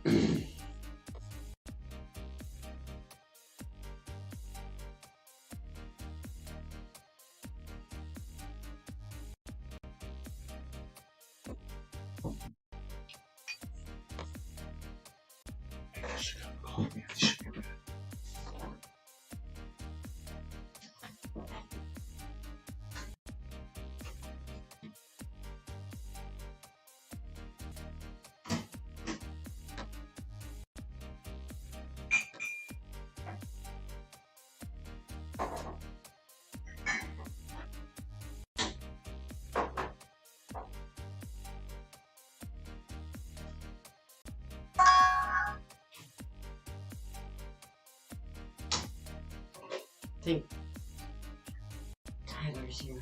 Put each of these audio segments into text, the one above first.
I think Tyler's here.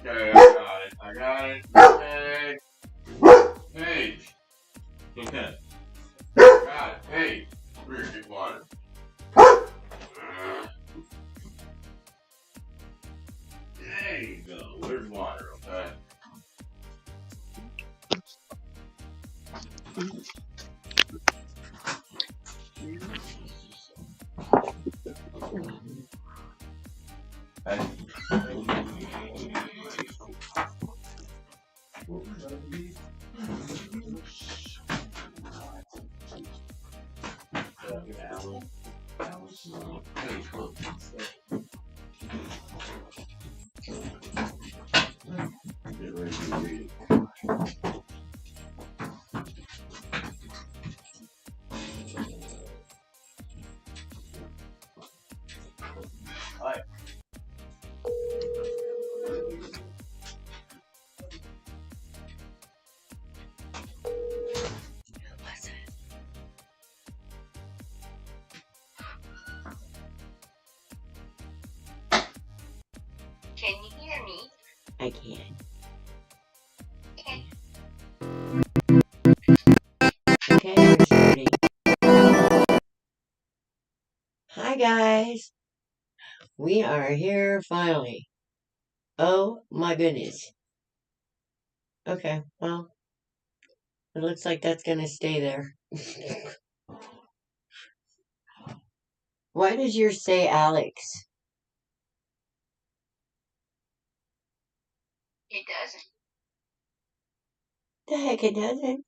Okay, I got it. Okay. Hey. Okay. Got it. Hey. We're get water. There you go. Where's water, okay? Get ready to read it. Hi. Can you hear me? I can. Okay. Okay, we're starting. Hi guys. We are here finally. Oh my goodness. Okay, well, it looks like that's gonna stay there. Why does yours say Alex? It doesn't. The heck it doesn't.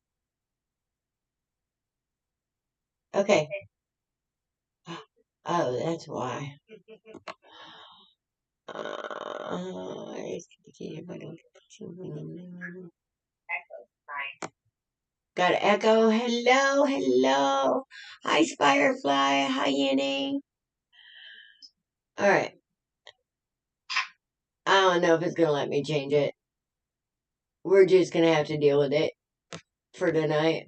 Okay. Oh, that's why. Got an echo. Hello, hello. Hi, Firefly. Hi, Yenny. Alright. I don't know if it's going to let me change it. We're just going to have to deal with it for tonight.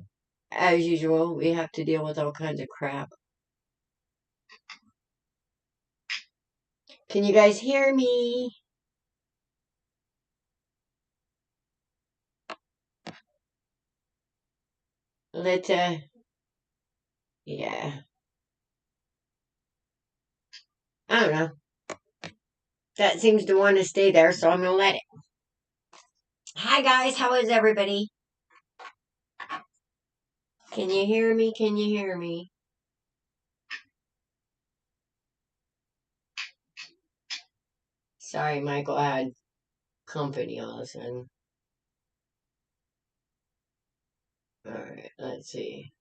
As usual, we have to deal with all kinds of crap. Can you guys hear me? Let's, yeah. I don't know. That seems to want to stay there, so I'm going to let it. Hi, guys. How is everybody? Can you hear me? Can you hear me? Sorry, Michael, I had company all of a sudden. Alright, let's see.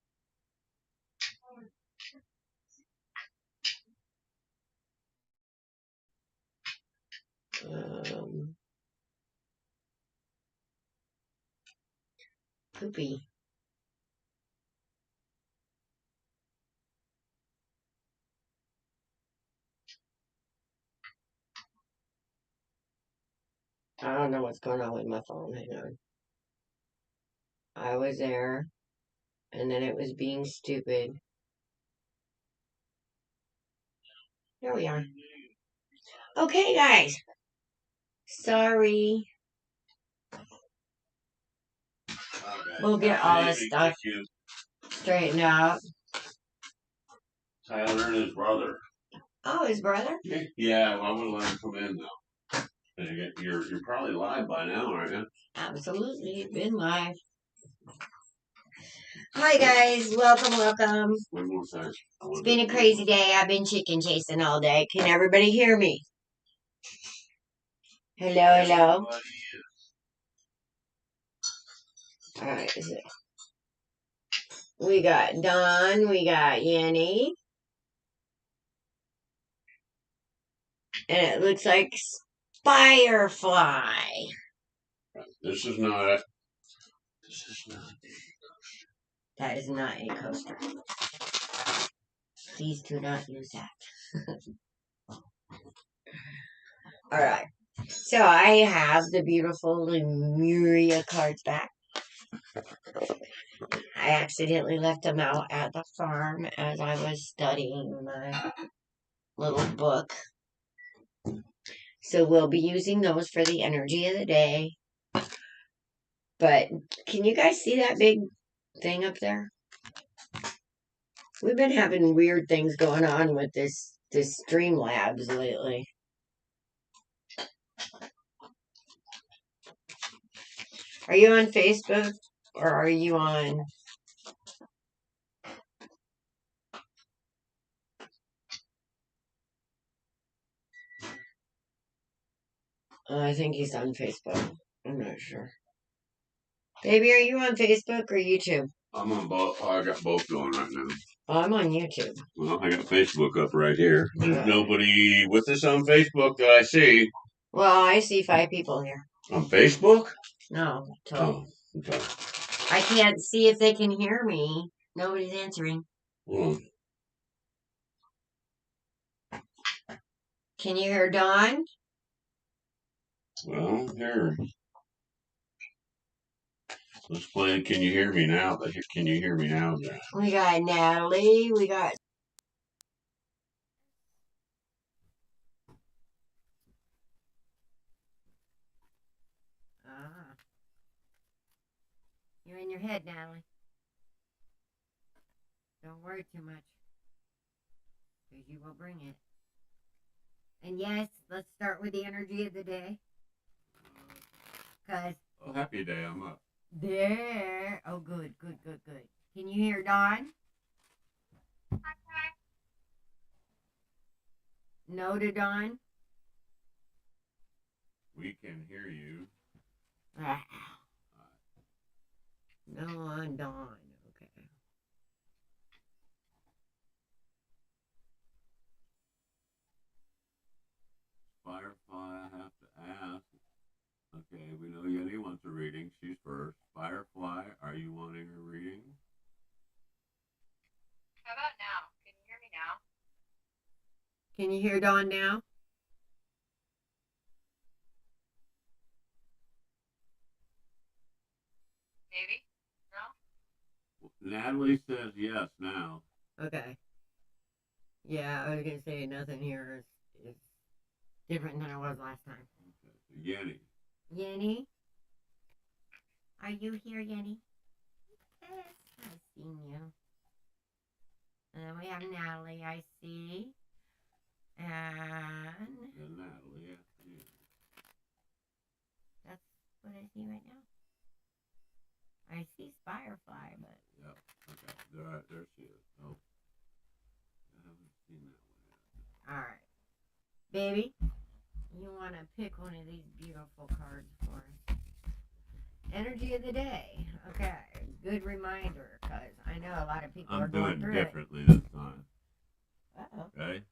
Poopy. I don't know what's going on with my phone. Hang on. I was there, and then it was being stupid. There we are. Okay, guys. Sorry. We'll get all this stuff straightened out. Tyler and his brother. Oh, his brother? Yeah, well, I would let him come in though. You're probably live by now, aren't you? Absolutely. Been live. Hi, guys. Welcome, welcome. One more time. It's been a crazy day. I've been chicken chasing all day. Can everybody hear me? Hello, hello. Alright. We got Don. We got Yenny. And it looks like Firefly. This is not. That is not a coaster. Please do not use that. Alright. So I have the beautiful Lemuria cards back. I accidentally left them out at the farm as I was studying my little book. So we'll be using those for the energy of the day. But can you guys see that big thing up there? We've been having weird things going on with this Streamlabs lately. Are you on Facebook or are you on... I think he's on Facebook. I'm not sure. Baby, are you on Facebook or YouTube? I'm on both. I got both going right now. Oh, I'm on YouTube. Well, I got Facebook up right here. There's nobody with us on Facebook that I see. Well, I see 5 people here. On Facebook? No. Oh, okay. I can't see if they can hear me. Nobody's answering. Well, Can you hear Dawn? well, here. Let's play. Can you hear me now? Can you hear me now? We got Natalie. We got... You're in your head, Natalie. Don't worry too much. Because you will bring it. And yes, let's start with the energy of the day. Because... Well, happy day, I'm up. There. Oh, good. Can you hear Dawn? No to Dawn? We can hear you. No on Dawn. Okay. Firefly, I have to ask. Okay, we know Yeti wants a reading. She's first. Firefly, are you wanting a reading? How about now? Can you hear me now? Can you hear Dawn now? Maybe? No? Natalie says yes now. Okay. Yeah, I was gonna say nothing here is different than it was last time. Okay. Yenny. Yenny? Are you here, Yenny? Yes, I've seen you. And then we have Natalie, I see. And Natalie, yeah. that's what I see right now. I see Firefly, but Yep. Okay. There she is. Oh. I haven't seen that one yet. alright. Baby, you wanna pick one of these beautiful cards for us? Energy of the day. Okay. Good reminder, because I know a lot of people are going I'm through doing differently this time. Uh-oh. Okay?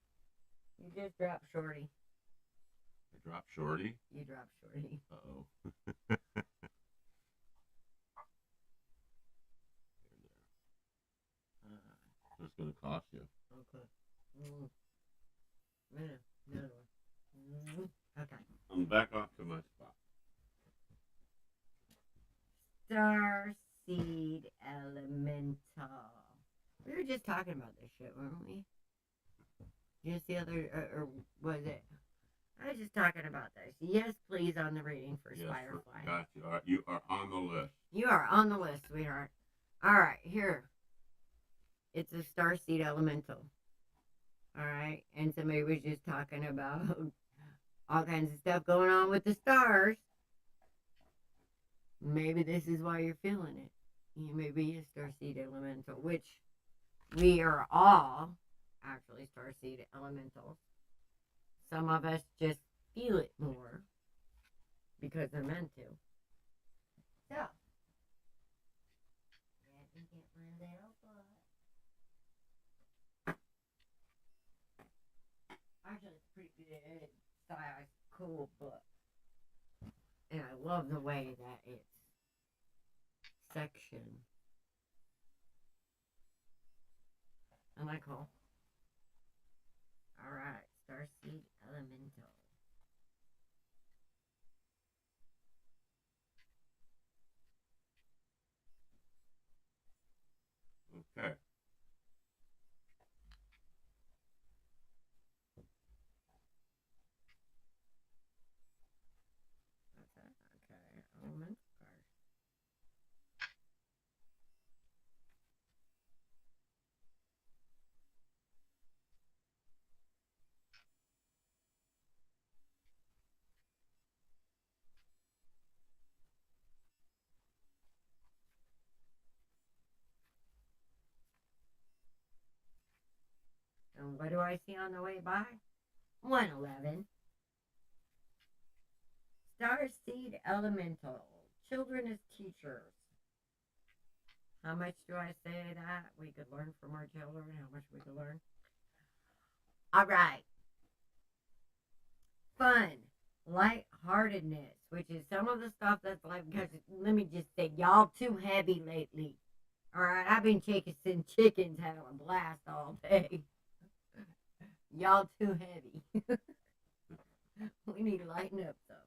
You just dropped Shorty. I dropped Shorty. You dropped Shorty. Uh-oh. It's going to cost you. Okay. Another one. Okay. I'm back off to my spot. Star Seed Elemental. We were just talking about this shit, weren't we? Just the other, or was it? I was just talking about this. Yes, please, on the reading for Yes, Firefly. got you. All right, you are on the list. You are on the list, sweetheart. All right, here. It's a Starseed Elemental. All right, and somebody was just talking about all kinds of stuff going on with the stars. Maybe this is why you're feeling it. You may be a Starseed Elemental, which we are all actually Starseed Elementals. Some of us just feel it more because they're meant to. So, let me get my little book. Actually, it's pretty good, stylized, cool book. And I love the way that it's sectioned. I like cool. Alright, Starseed Elemental. Okay. Okay, elemental card. And what do I see on the way by? 111. Starseed Elemental. Children as teachers. How much do I say that we could learn from our children? How much we could learn? All right. Fun. Lightheartedness, which is some of the stuff that's like, because let me just say, y'all too heavy lately. All right, I've been chasing chickens, having a blast all day. Y'all too heavy. We need to lighten up some.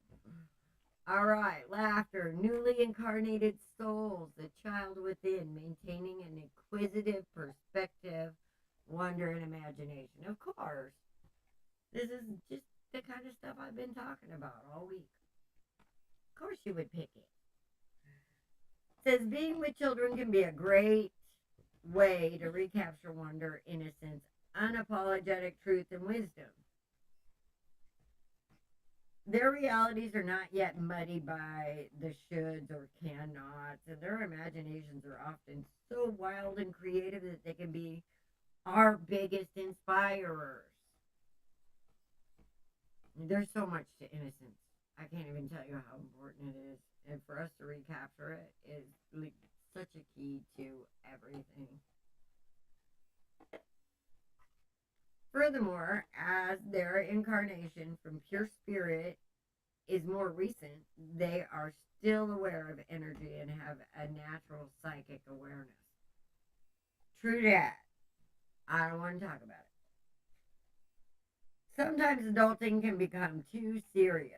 All right, laughter, newly incarnated souls, the child within, maintaining an inquisitive perspective, wonder, and imagination. Of course, this is just the kind of stuff I've been talking about all week. Of course you would pick it. It says being with children can be a great way to recapture wonder, innocence, unapologetic truth, and wisdom. Their realities are not yet muddied by the shoulds or cannots, and their imaginations are often so wild and creative that they can be our biggest inspirers. There's so much to innocence. I can't even tell you how important it is. And for us to recapture it is like such a key to everything. Furthermore, as their incarnation from pure spirit is more recent, they are still aware of energy and have a natural psychic awareness. True that. I don't want to talk about it. Sometimes adulting can become too serious.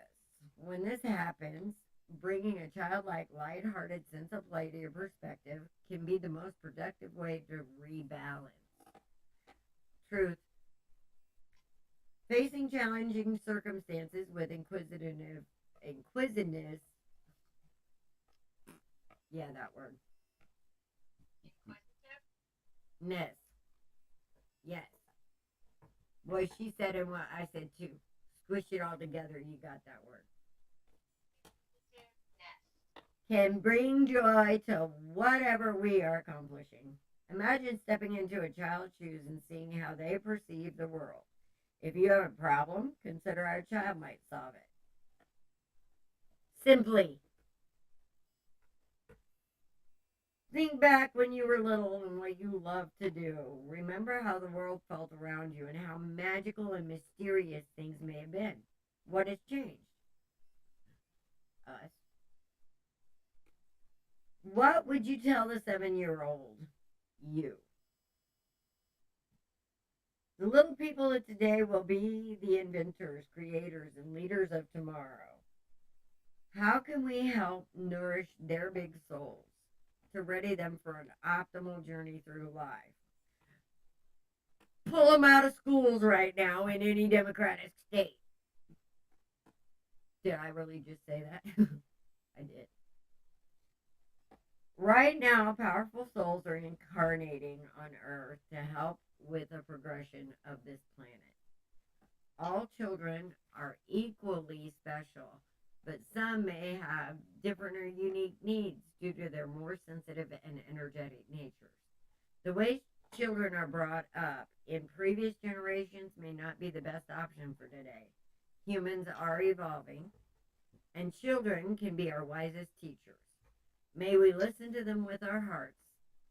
When this happens, bringing a childlike, lighthearted sense of play to your perspective can be the most productive way to rebalance. Truth. Facing challenging circumstances with inquisitiveness, yeah, that word, Inquisitive? ness, yes. Boy, she said and what I said too. Squish it all together, you got that word. Inquisitiveness. Can bring joy to whatever we are accomplishing. Imagine stepping into a child's shoes and seeing how they perceive the world. If you have a problem, consider how a child might solve it. Simply. Think back when you were little and what you loved to do. Remember how the world felt around you and how magical and mysterious things may have been. What has changed? Us. What would you tell the 7-year-old you? The little people of today will be the inventors, creators, and leaders of tomorrow. How can we help nourish their big souls to ready them for an optimal journey through life? Pull them out of schools right now in any democratic state. Did I really just say that? I did. Right now, powerful souls are incarnating on Earth to help with the progression of this planet. All children are equally special, but some may have different or unique needs due to their more sensitive and energetic natures. The way children are brought up in previous generations may not be the best option for today. Humans are evolving, and children can be our wisest teachers. May we listen to them with our hearts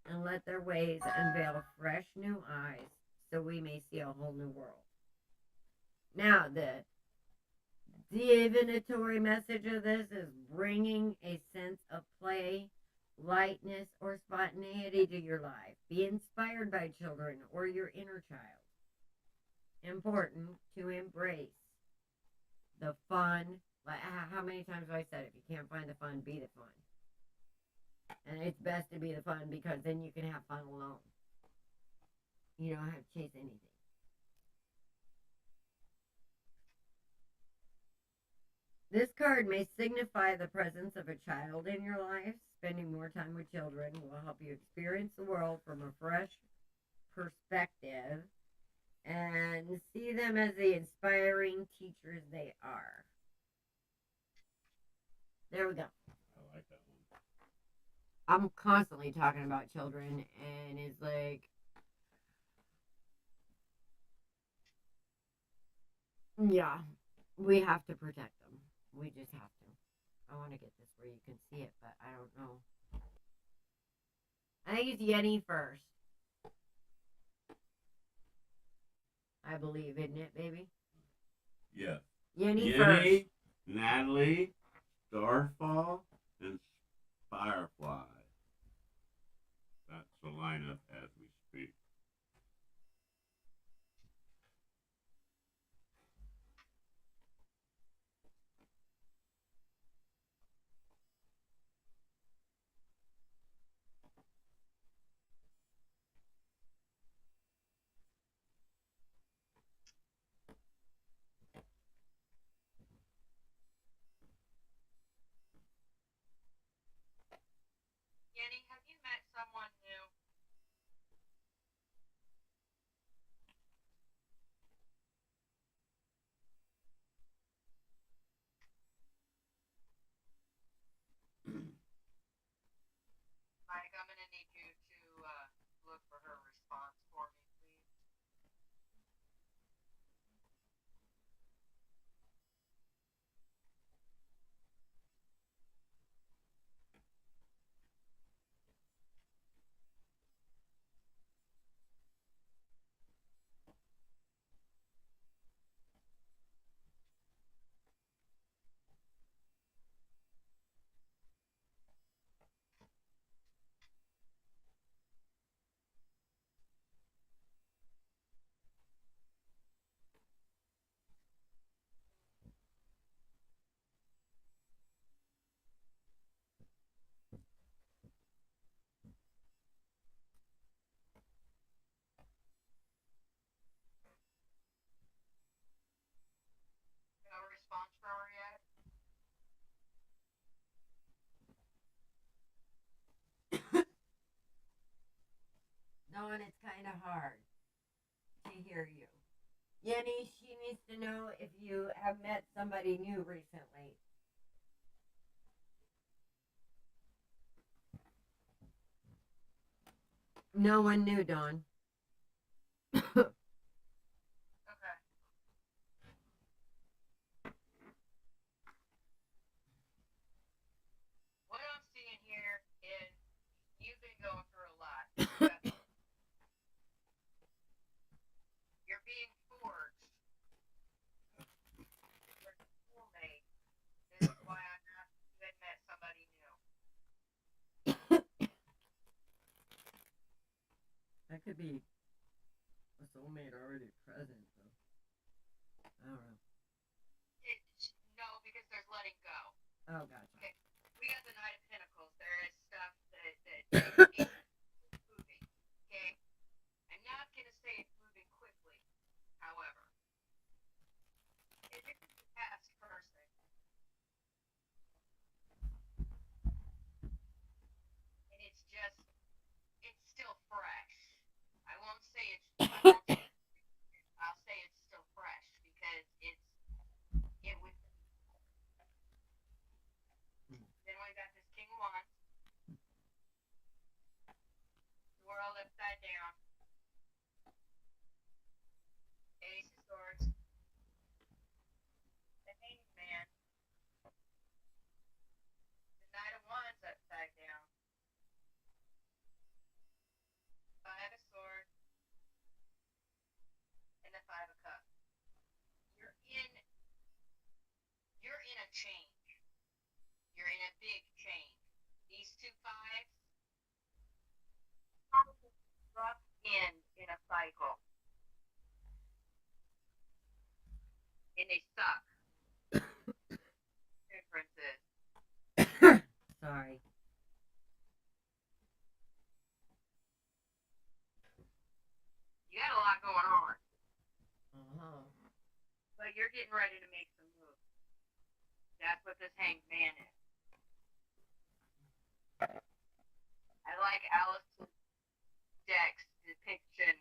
and let their ways unveil fresh new eyes so we may see a whole new world. Now, the divinatory message of this is bringing a sense of play, lightness, or spontaneity to your life. Be inspired by children or your inner child. Important to embrace the fun. Like, how many times have I said, if you can't find the fun, be the fun. And it's best to be the fun because then you can have fun alone. You don't have to chase anything. This card may signify the presence of a child in your life. Spending more time with children will help you experience the world from a fresh perspective and see them as the inspiring teachers they are. There we go. I like that one. I'm constantly talking about children, and it's like, yeah, we have to protect them. We just have to. I want to get this where you can see it, but I don't know. I think it's Yenny first. I believe, isn't it, baby? Yeah. Yenny first. Yenny, Natalie, Starfall, and Firefly. That's the lineup as we speak. Yenny, have you met someone new? Mike, I'm gonna need you to look for her response for me, please. hard to hear you. Yenny, she needs to know if you have met somebody new recently. No one new, Dawn. Okay. What I'm seeing here is you've been going through a lot. You're being forged. You're a soulmate. This is why I asked if you had met somebody new. That could be a soulmate already present, though. I don't know. No, because there's letting go. Oh, gotcha. Okay. We got the Knight of Pentacles. There is stuff that is moving. Okay. I'm not going to say it's moving quickly. However, if it's a past person, and it's still fresh. I won't say I'll say it's still fresh because it was. Then we got this King of Wands, the world upside down, Ace of Swords, the Hanged Man, the Knight of Wands upside down, Five of Swords, and the Five of Cups. You're in a change. You're in a big change. These two fives probably struck in a cycle. And they suck. Differences. Sorry. You got a lot going on. Uh-huh. But you're getting ready to make some moves. That's what this Hanged Man is. I like Alice's deck's depiction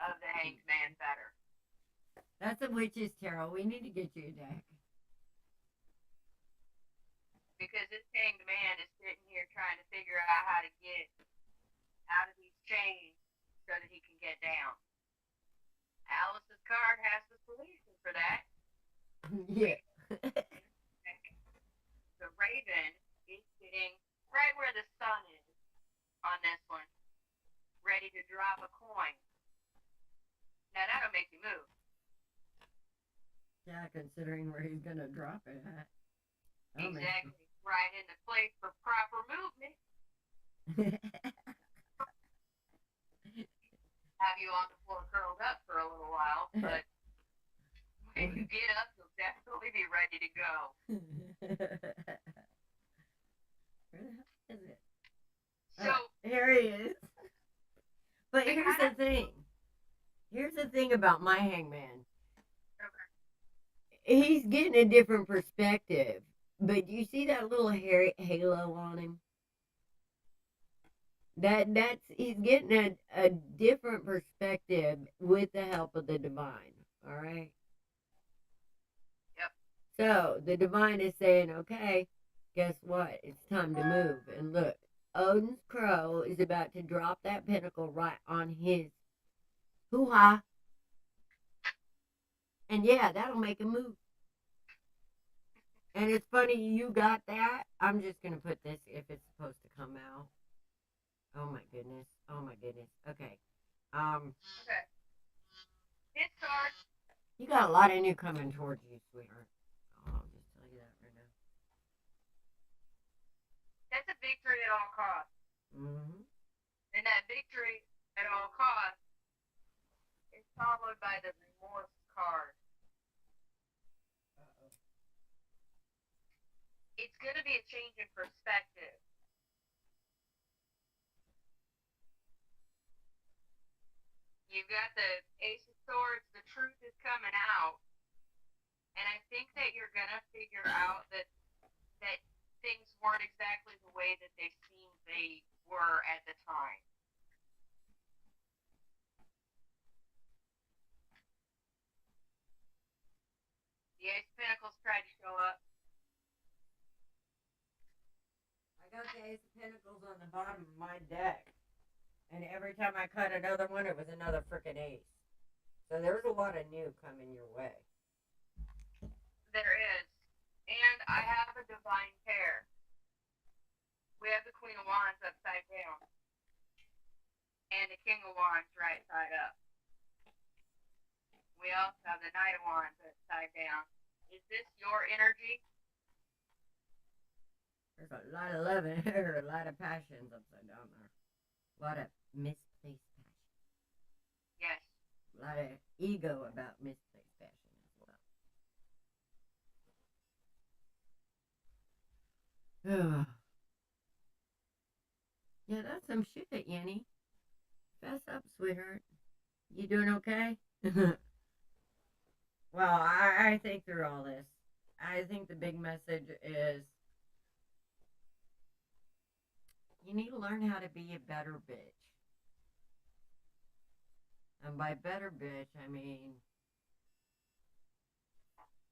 of the Hanged Man better. That's a witch's tarot. We need to get you a deck. Because this Hanged Man is sitting here trying to figure out how to get out of these chains so that he can get down. Alice's card has the solution for that. Yeah. The Raven is sitting right where the sun is on this one, ready to drop a coin. Now that'll make you move. Yeah, considering where he's gonna drop it at. That'll make Exactly. Right into place for proper movement. Have you on the floor curled up for a little while, but when you get up, you'll definitely be ready to go. Where the hell is it? So Here he is. But here's the thing. Here's the thing about my hangman. okay. He's getting a different perspective. But you see that little hairy halo on him? That's he's getting a different perspective with the help of the divine. All right. Yep. So the divine is saying, okay, guess what? It's time to move. And look, Odin's crow is about to drop that pinnacle right on his hoo-ha. And yeah, that'll make him move. And it's funny you got that. I'm just going to put this if it's supposed to come out. Oh my goodness. Oh my goodness. Okay. Okay. His card. You got a lot of new coming towards you, sweetheart. I'll just tell you that right now. That's a victory at all costs. Mm-hmm. And that victory at all costs is followed by the remorse card. Uh-oh. It's going to be a change in perspective. You've got the Ace of Swords, the truth is coming out. And I think that you're going to figure out that things weren't exactly the way that they seemed they were at the time. tried to show up. I got the Ace of Pentacles on the bottom of my deck. And every time I cut another one, it was another freaking ace. So there's a lot of new coming your way. There is. And I have a divine pair. We have the Queen of Wands upside down. And the King of Wands right side up. We also have the Knight of Wands upside down. Is this your energy? There's a lot of love in here, a lot of passions upside down there. A lot of misplaced passion. Yes. A lot of ego about misplaced passion as well. Yeah, that's some shit, Yenny. Fess up, sweetheart. You doing okay? Well, I think through all this, I think the big message is you need to learn how to be a better bitch. And by better bitch, I mean,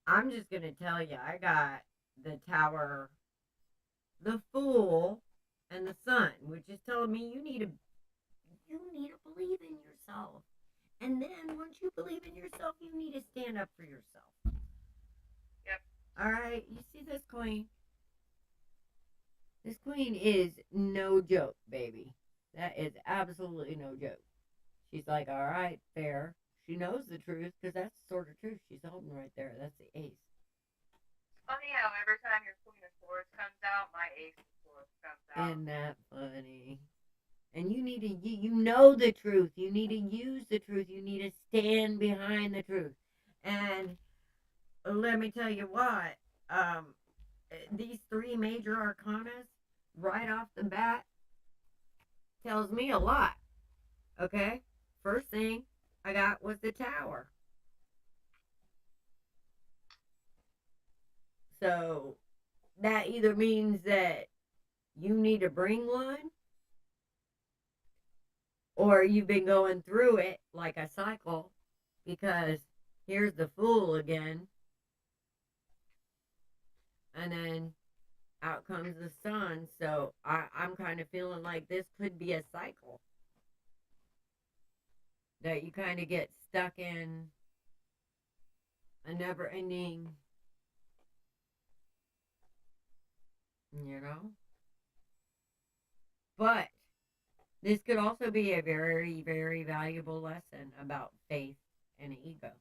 I'm just going to tell you, I got the Tower, the Fool, and the Sun, which is telling me you need to believe in yourself. And then once you believe in yourself, you need to stand up for yourself. Yep. All right, you see this queen? This queen is no joke, baby. That is absolutely no joke. She's like, all right, fair. She knows the truth because that's the sort of truth she's holding right there. That's the ace. Funny how every time your Queen of Swords comes out, my Ace of Swords comes out. Isn't that funny? And you need to, you know the truth. You need to use the truth. You need to stand behind the truth. And let me tell you what, these three major arcanas, right off the bat, tells me a lot. Okay? First thing I got was the Tower. So that either means that you need to bring one, or you've been going through it like a cycle, because here's the Fool again. And then out comes the Sun. So I'm kind of feeling like this could be a cycle. That you kind of get stuck in a never-ending, you know? But this could also be a very, very valuable lesson about faith and ego.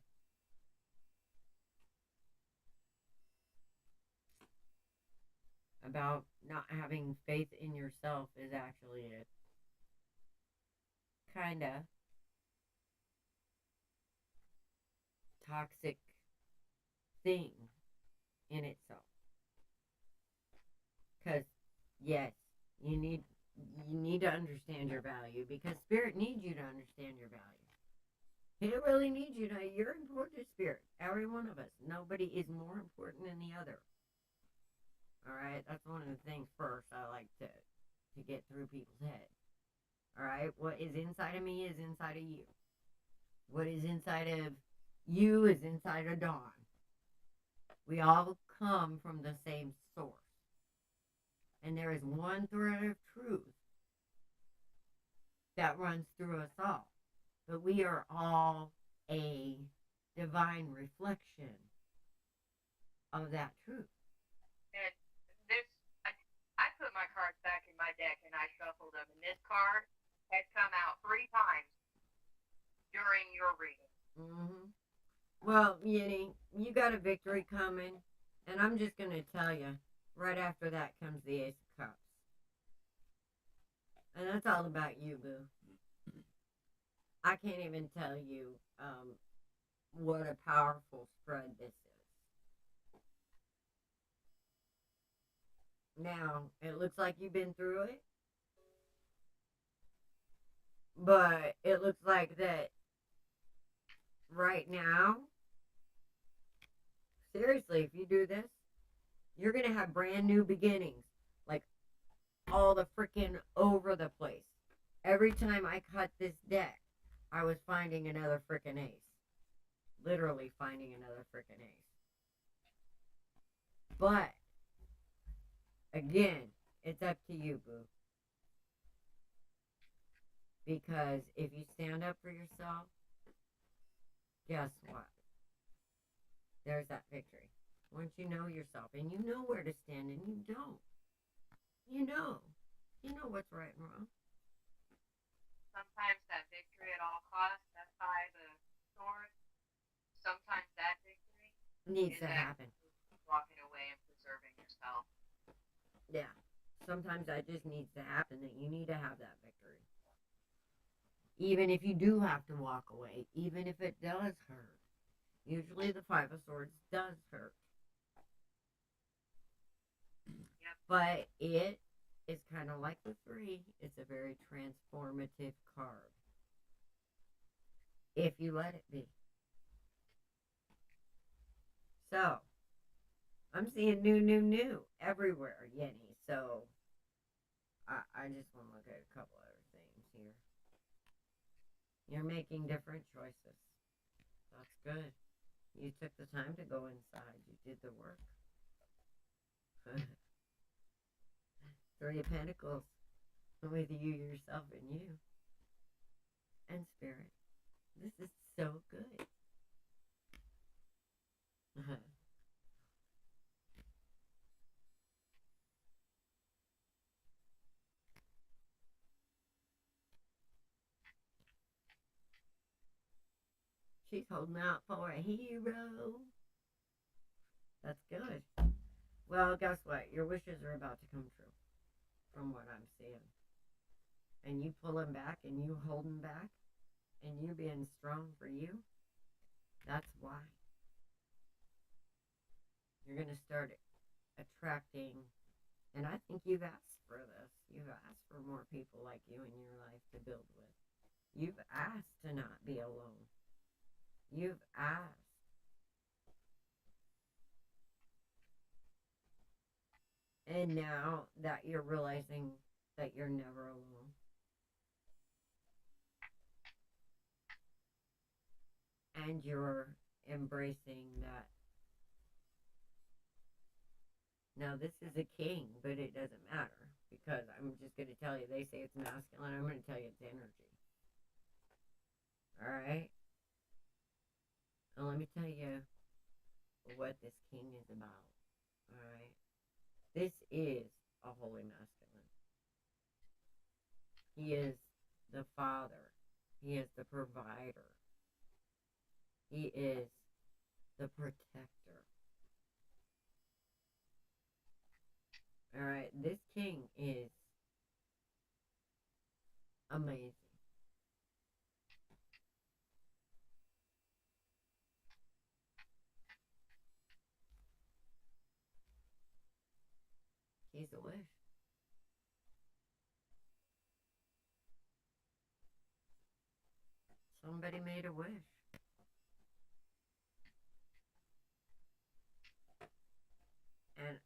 About not having faith in yourself is actually a kind of toxic thing in itself. Because, yes, you need to understand your value, because Spirit needs you to understand your value. It really needs you to. You're important to Spirit. Every one of us. Nobody is more important than the other. Alright? That's one of the things first I like to get through people's heads. Alright? What is inside of me is inside of you. What is inside of you is inside of Dawn. We all come from the same source. And there is one thread of truth that runs through us all. But we are all a divine reflection of that truth. And this, I put my cards back in my deck and I shuffled them. And this card has come out 3 times during your reading. Mm-hmm. Well, Yenny, you got a victory coming. And I'm just going to tell you, right after that comes the Ace of Cups. And that's all about you, boo. I can't even tell you what a powerful spread this is. Now, it looks like you've been through it. But it looks like that right now, seriously, if you do this, you're going to have brand new beginnings. Like, all the freaking over the place. Every time I cut this deck, I was finding another freaking ace. Literally finding another freaking ace. But, again, it's up to you, boo. Because if you stand up for yourself, guess what? There's that victory. Once you know yourself and you know where to stand and you don't. You know what's right and wrong. Sometimes that victory at all costs, that's by the sword. Sometimes that victory Needs is to happen. walking away and preserving yourself. Yeah. Sometimes that just needs to happen, that you need to have that victory. Even if you do have to walk away, even if it does hurt. Usually the Five of Swords does hurt. Yep. But it is kind of like the Three. It's a very transformative card. If you let it be. So, I'm seeing new everywhere, Yenny. So, I just want to look at a couple other things here. You're making different choices. That's good. You took the time to go inside. You did the work. Three of Pentacles with you, yourself, and you. And Spirit. This is so good. She's holding out for a hero. That's good. Well, guess what? Your wishes are about to come true, from what I'm seeing. And you pulling back and you holding back and you being strong for you, that's why. You're going to start attracting, and I think you've asked for this. You've asked for more people like you in your life to build with. You've asked to not be alone. You've asked. And now that you're realizing that you're never alone. And you're embracing that. Now, this is a king, but it doesn't matter. Because I'm just going to tell you, they say it's masculine. I'm going to tell you it's energy. Alright? Now, let me tell you what this king is about. Alright? This is a holy masculine. He is the father. He is the provider. He is the protector. Alright, this king is amazing. He's a wish. Somebody made a wish. And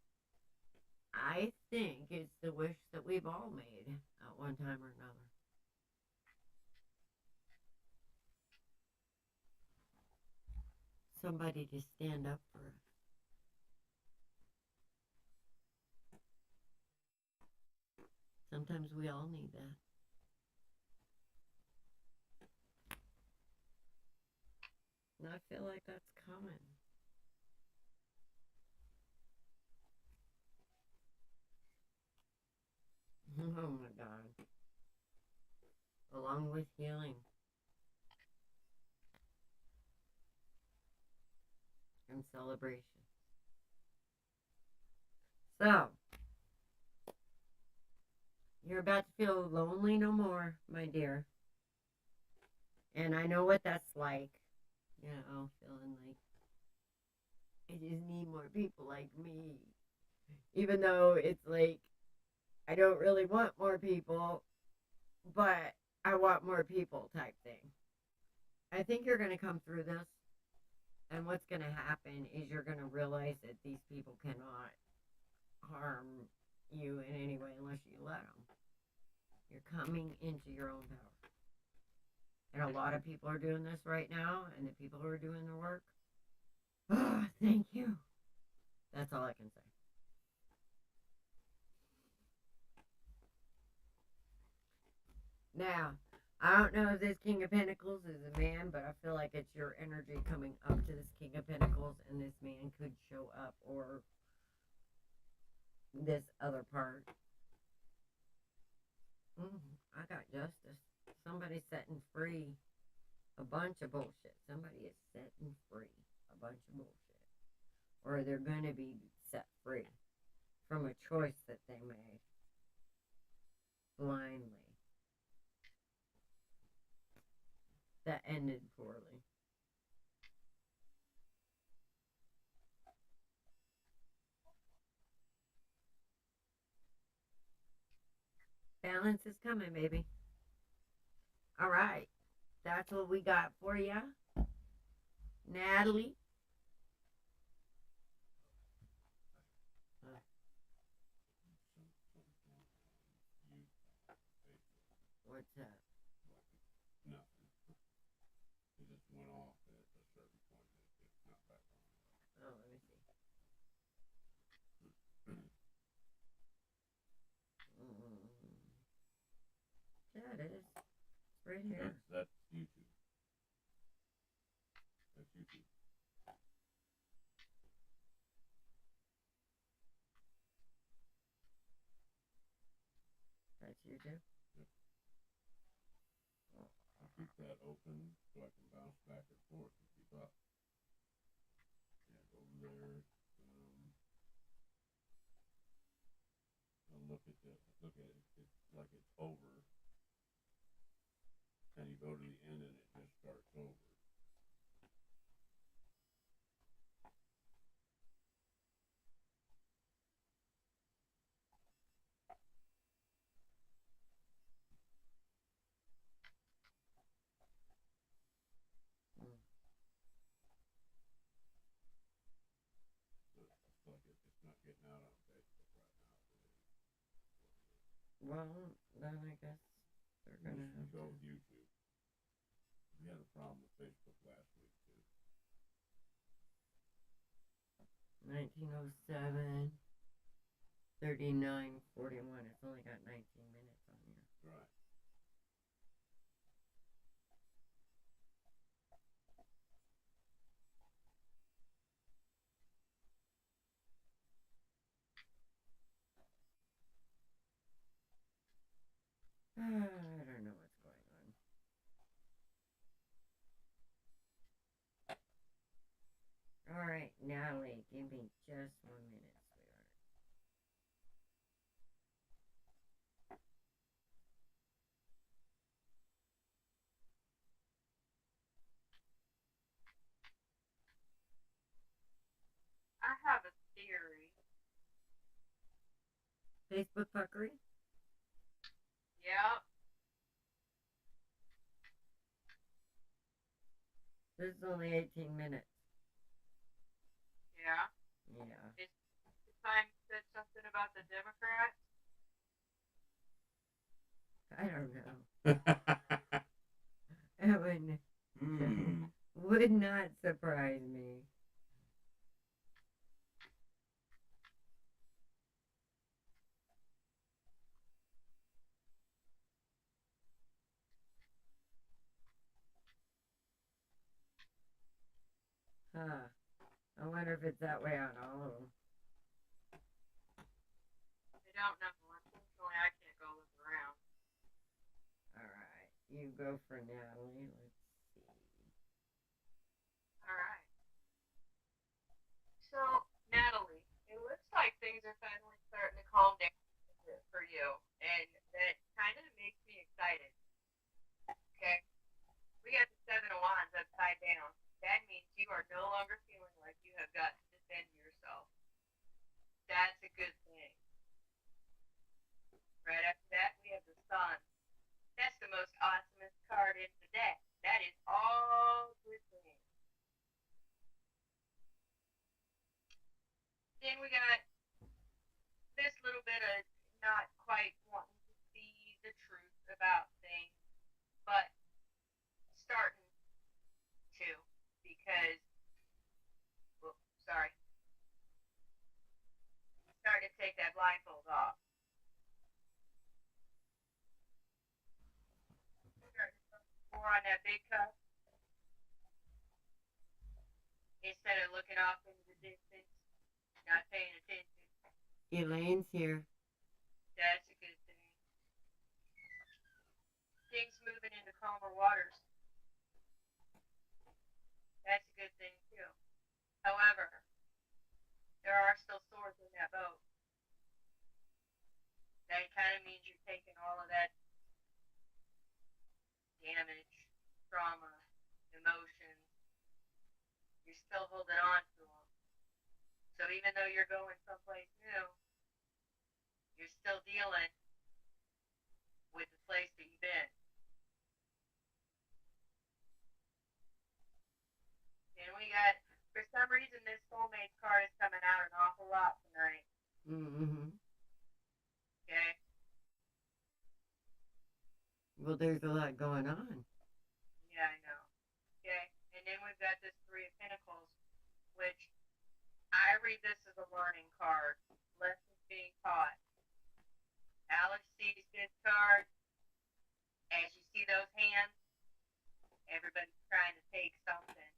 I think it's the wish that we've all made at one time or another. Somebody to stand up for us. Sometimes we all need that. And I feel like that's coming. Oh my God. Along with healing. And celebration. So, you're about to feel lonely no more, my dear. And I know what that's like. You know, feeling like I just need more people like me. Even though it's like, I don't really want more people, but I want more people type thing. I think you're going to come through this. And what's going to happen is you're going to realize that these people cannot harm you in any way unless you let them. You're coming into your own power. And a lot of people are doing this right now, and the people who are doing the work, oh, thank you. That's all I can say. Now, I don't know if this King of Pentacles is a man, but I feel like it's your energy coming up to this King of Pentacles, and this man could show up, or this other part. I got justice. Somebody's setting free a bunch of bullshit. Somebody is setting free a bunch of bullshit. Or they're going to be set free from a choice that they made blindly that ended poorly. Balance is coming, baby. All right. That's what we got for you. Natalie. What's that? Nothing. It just went off at a certain point. It's not back on. Oh, let me see. Yeah, it is. It's right here. That's YouTube. That's YouTube. That's you too? Yep. I keep that open so I can bounce back and forth and keep up. Yeah, go over there. And look at it. It's like it's over. And you go to the end and it just starts over. So it's like it's not getting out on Facebook right now. Well, then I guess they're going to have Go to. with YouTube. We had a problem with Facebook last week too. 1907, 39:41. It's only got 19 minutes on here. Right. I don't know what's going on. All right, Natalie, give me just 1 minute, sweetheart. I have a theory. Facebook fuckery? Yep. This is only 18 minutes. Yeah. Yeah. The time you said something about the Democrats. I don't know. It would not surprise me. Huh. I wonder if it's that way on all of them. I don't know. Unfortunately, I can't go look around. Alright, you go for Natalie. Let's see. Alright. So, Natalie, it looks like things are finally starting to calm down a bit for you. And that kind of makes me excited. Okay? We got the Seven of Wands upside down. That means you are no longer feeling like you have got to defend yourself. That's a good thing. Right after that, we have the Sun. That's the most awesomest card in the deck. That is all good things. Then we got this little bit of not quite wanting to see blindfold off. More on that big cup. Instead of looking off into the distance, not paying attention. Elaine's here. That's a good thing. Things moving into calmer waters. That's a good thing too. However, there are still swords in that boat. That kind of means you're taking all of that damage, trauma, emotions. You're still holding on to them. So even though you're going someplace new, you're still dealing with the place that you've been. And we got, for some reason, this soulmate card is coming out an awful lot tonight. Mm-hmm. Okay? Well, there's a lot going on. Yeah, I know. Okay? And then we've got this Three of Pentacles, which I read this as a learning card. Lessons being taught. Alex sees this card. As you see those hands, everybody's trying to take something.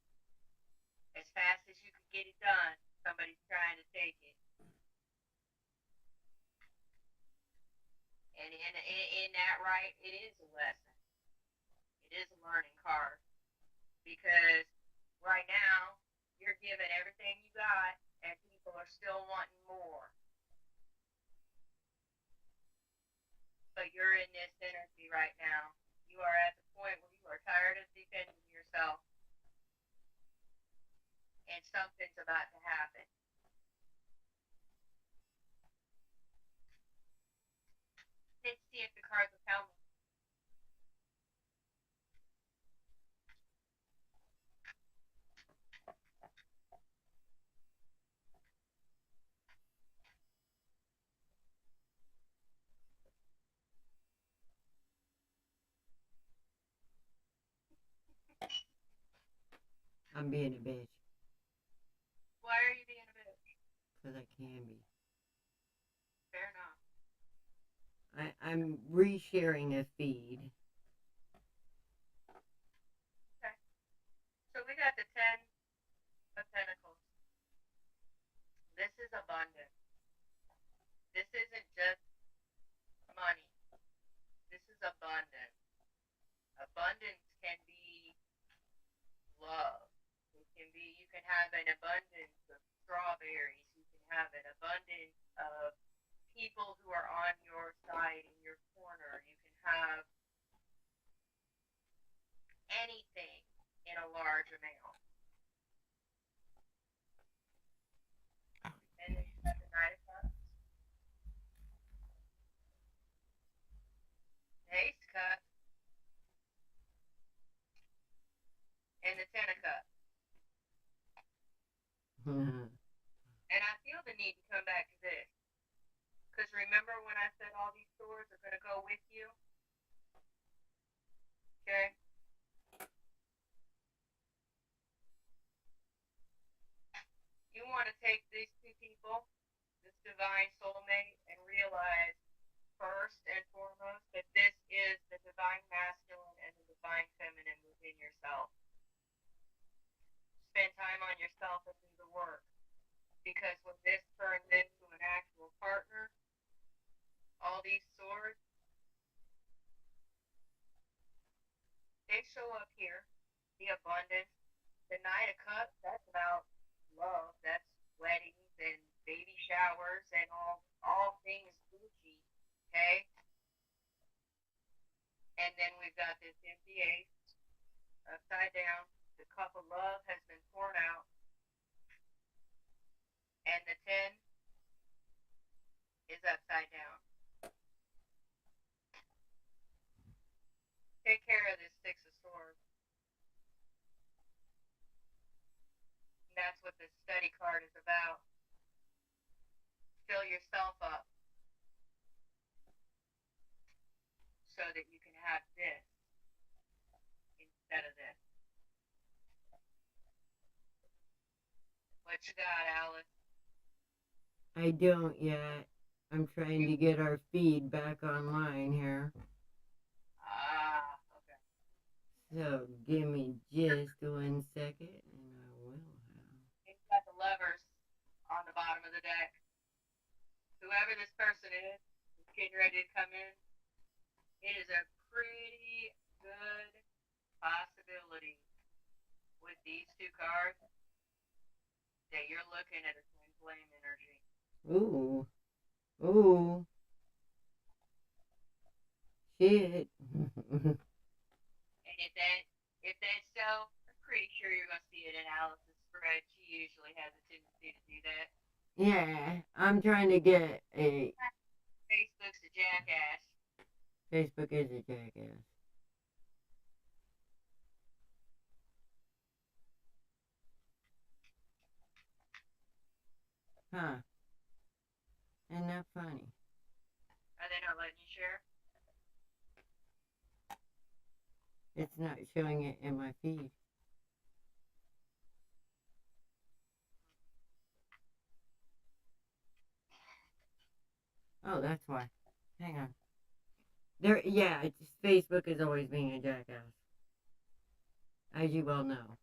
As fast as you can get it done, somebody's trying to take it. And in that right, it is a lesson. It is a learning card. Because right now, you're giving everything you got, and people are still wanting more. But you're in this energy right now. You are at the point where you are tired of defending yourself. And something's about to happen. Let's see if the cards will tell me. I'm being a bitch. Why are you being a bitch? Because I can be. Fair enough. I'm resharing a feed. Okay. So we got the Ten of Pentacles. This is abundance. This isn't just money. This is abundance. Abundance can be love. It can be, you can have an abundance of strawberries. You can have an abundance of people who are on your side, in your corner. You can have anything in a large amount. And then you got the Knight of Cups. The Ace of Cups. And the Ten of Cups. And I feel the need to come back to this. Because remember when I said all these swords are going to go with you? Okay? You want to take these two people, this divine soulmate, and realize first and foremost that this is the divine masculine and the divine feminine within yourself. Spend time on yourself and do the work. Because when this turns into an actual partner, all these swords, they show up here. The abundance. The Knight of Cups, that's about love. That's weddings and baby showers and all things Gucci. Okay? And then we've got this empty ace upside down. The cup of love has been poured out. And the 10 is upside down. Take care of this Six of Swords. And that's what this study card is about. Fill yourself up so that you can have this instead of this. What you got, Alice? I don't yet. I'm trying to get our feed back online here. Ah, okay. So give me just 1 second and I will have. It's got the levers on the bottom of the deck. Whoever this person is getting ready to come in, it is a pretty good possibility with these two cards that you're looking at a twin flame energy. Ooh. Ooh. Shit. And if that's so, I'm pretty sure you're gonna see an analysis spread. She usually has a tendency to do that. Yeah, I'm trying to get a. Facebook's a jackass. Facebook is a jackass. Huh. Isn't that funny? Are they not letting you share? It's not showing it in my feed. Oh, that's why. Hang on. There, yeah, it's Facebook is always being a jackass, as you well know.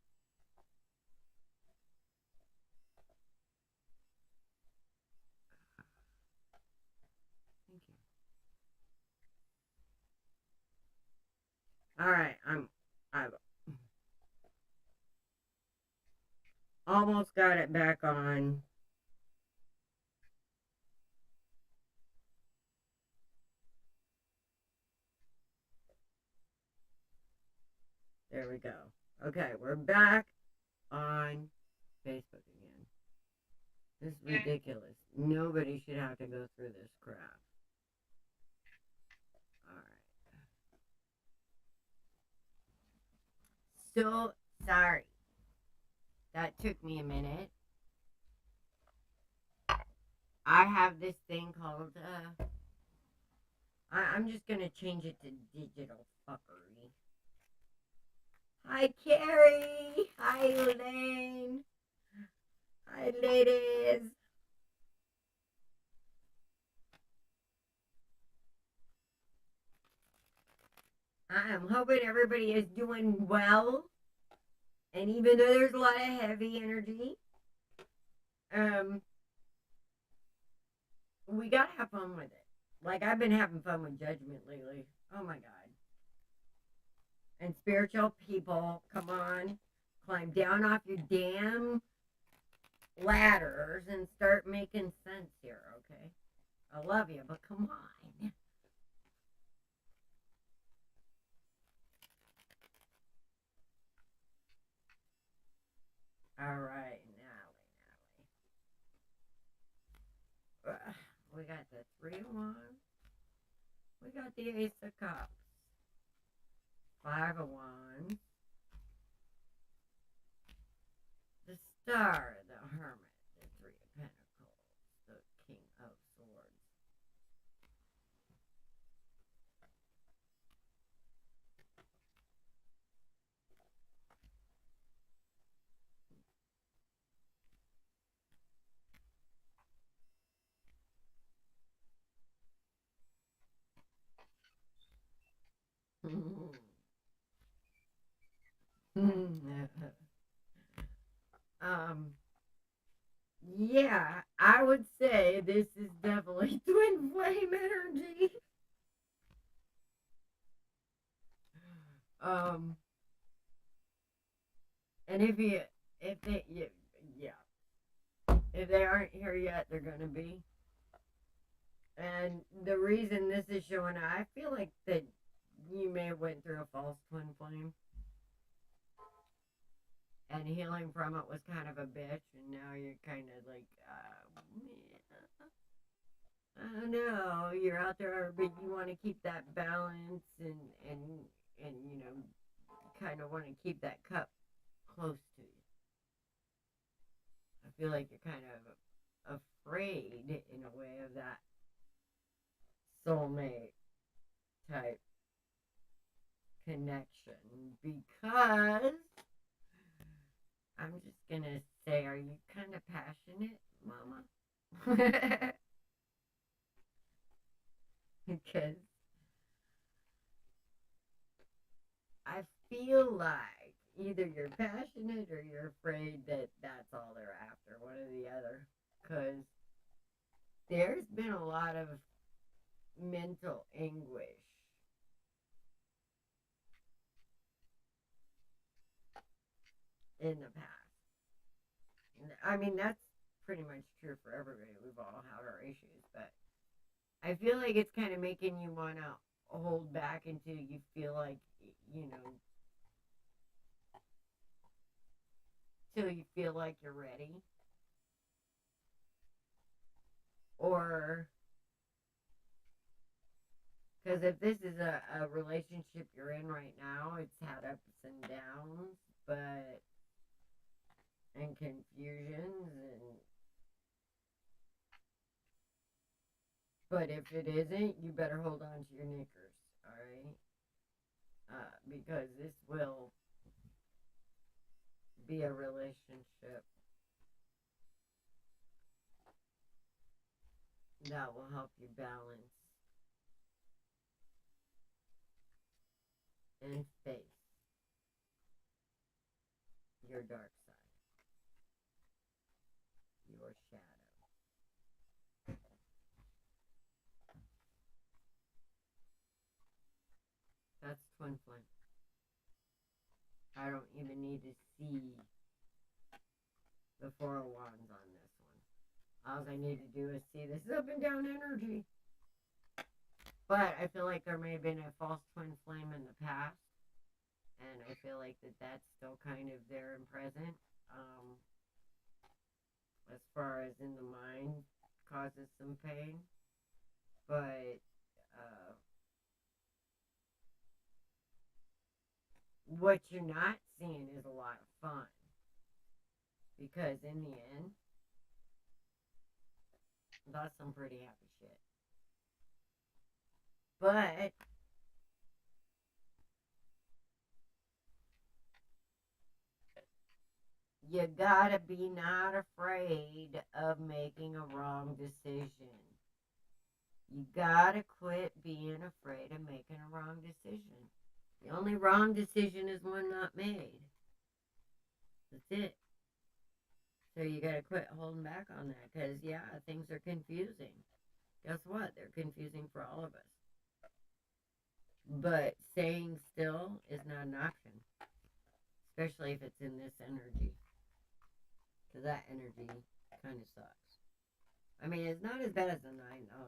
Thank you. All right, I've almost got it back on. There we go. Okay, we're back on Facebook again. This is ridiculous. Nobody should have to go through this crap. Alright. So sorry. That took me a minute. I have this thing called, I'm just gonna change it to digital fuckery. Hi, Carrie. Hi, Elaine. Hi, ladies. I'm hoping everybody is doing well. And even though there's a lot of heavy energy, we gotta have fun with it. Like, I've been having fun with judgment lately. Oh my god. And spiritual people, come on, climb down off your damn ladders and start making sense here, okay? I love you, but come on. All right, Natalie. We got the 3 of Wands. We got the Ace of Cups. 5 of Wands. The Star, the Hermit. The 3 of Pentacles. The King of Swords. Yeah, I would say this is definitely twin flame energy. And if they aren't here yet, they're gonna be. And the reason this is showing, I feel like that you may have went through a false twin flame, and healing from it was kind of a bitch, and now you're kind of like, I don't know, you're out there, but you want to keep that balance, and you know, kind of want to keep that cup close to you. I feel like you're kind of afraid in a way of that soulmate type connection, because I'm just gonna say, are you kind of passionate, Mama? because I feel like either you're passionate or you're afraid that that's all they're after, one or the other. Because there's been a lot of mental anguish in the past. I mean, that's pretty much true for everybody. We've all had our issues, but I feel like it's kind of making you want to hold back until you feel like, you know, till you feel like you're ready. Or, because if this is a relationship you're in right now, it's had ups and downs, but, and confusions, and, but if it isn't, you better hold on to your knickers, alright? Because this will be a relationship that will help you balance and face your dark side, your shadow. That's twin flame. I don't even need to see the Four of Wands on this one. All I need to do is see this up and down energy. But I feel like there may have been a false twin flame in the past, and I feel like that's still kind of there and present. As far as in the mind, causes some pain. But what you're not seeing is a lot of fun. Because in the end, that's some pretty happy shit. But you gotta be not afraid of making a wrong decision. You gotta quit being afraid of making a wrong decision. The only wrong decision is one not made. That's it. So you gotta quit holding back on that, because yeah, things are confusing. Guess what? They're confusing for all of us. But staying still is not an option, especially if it's in this energy, because that energy kind of sucks. I mean, it's not as bad as the 9,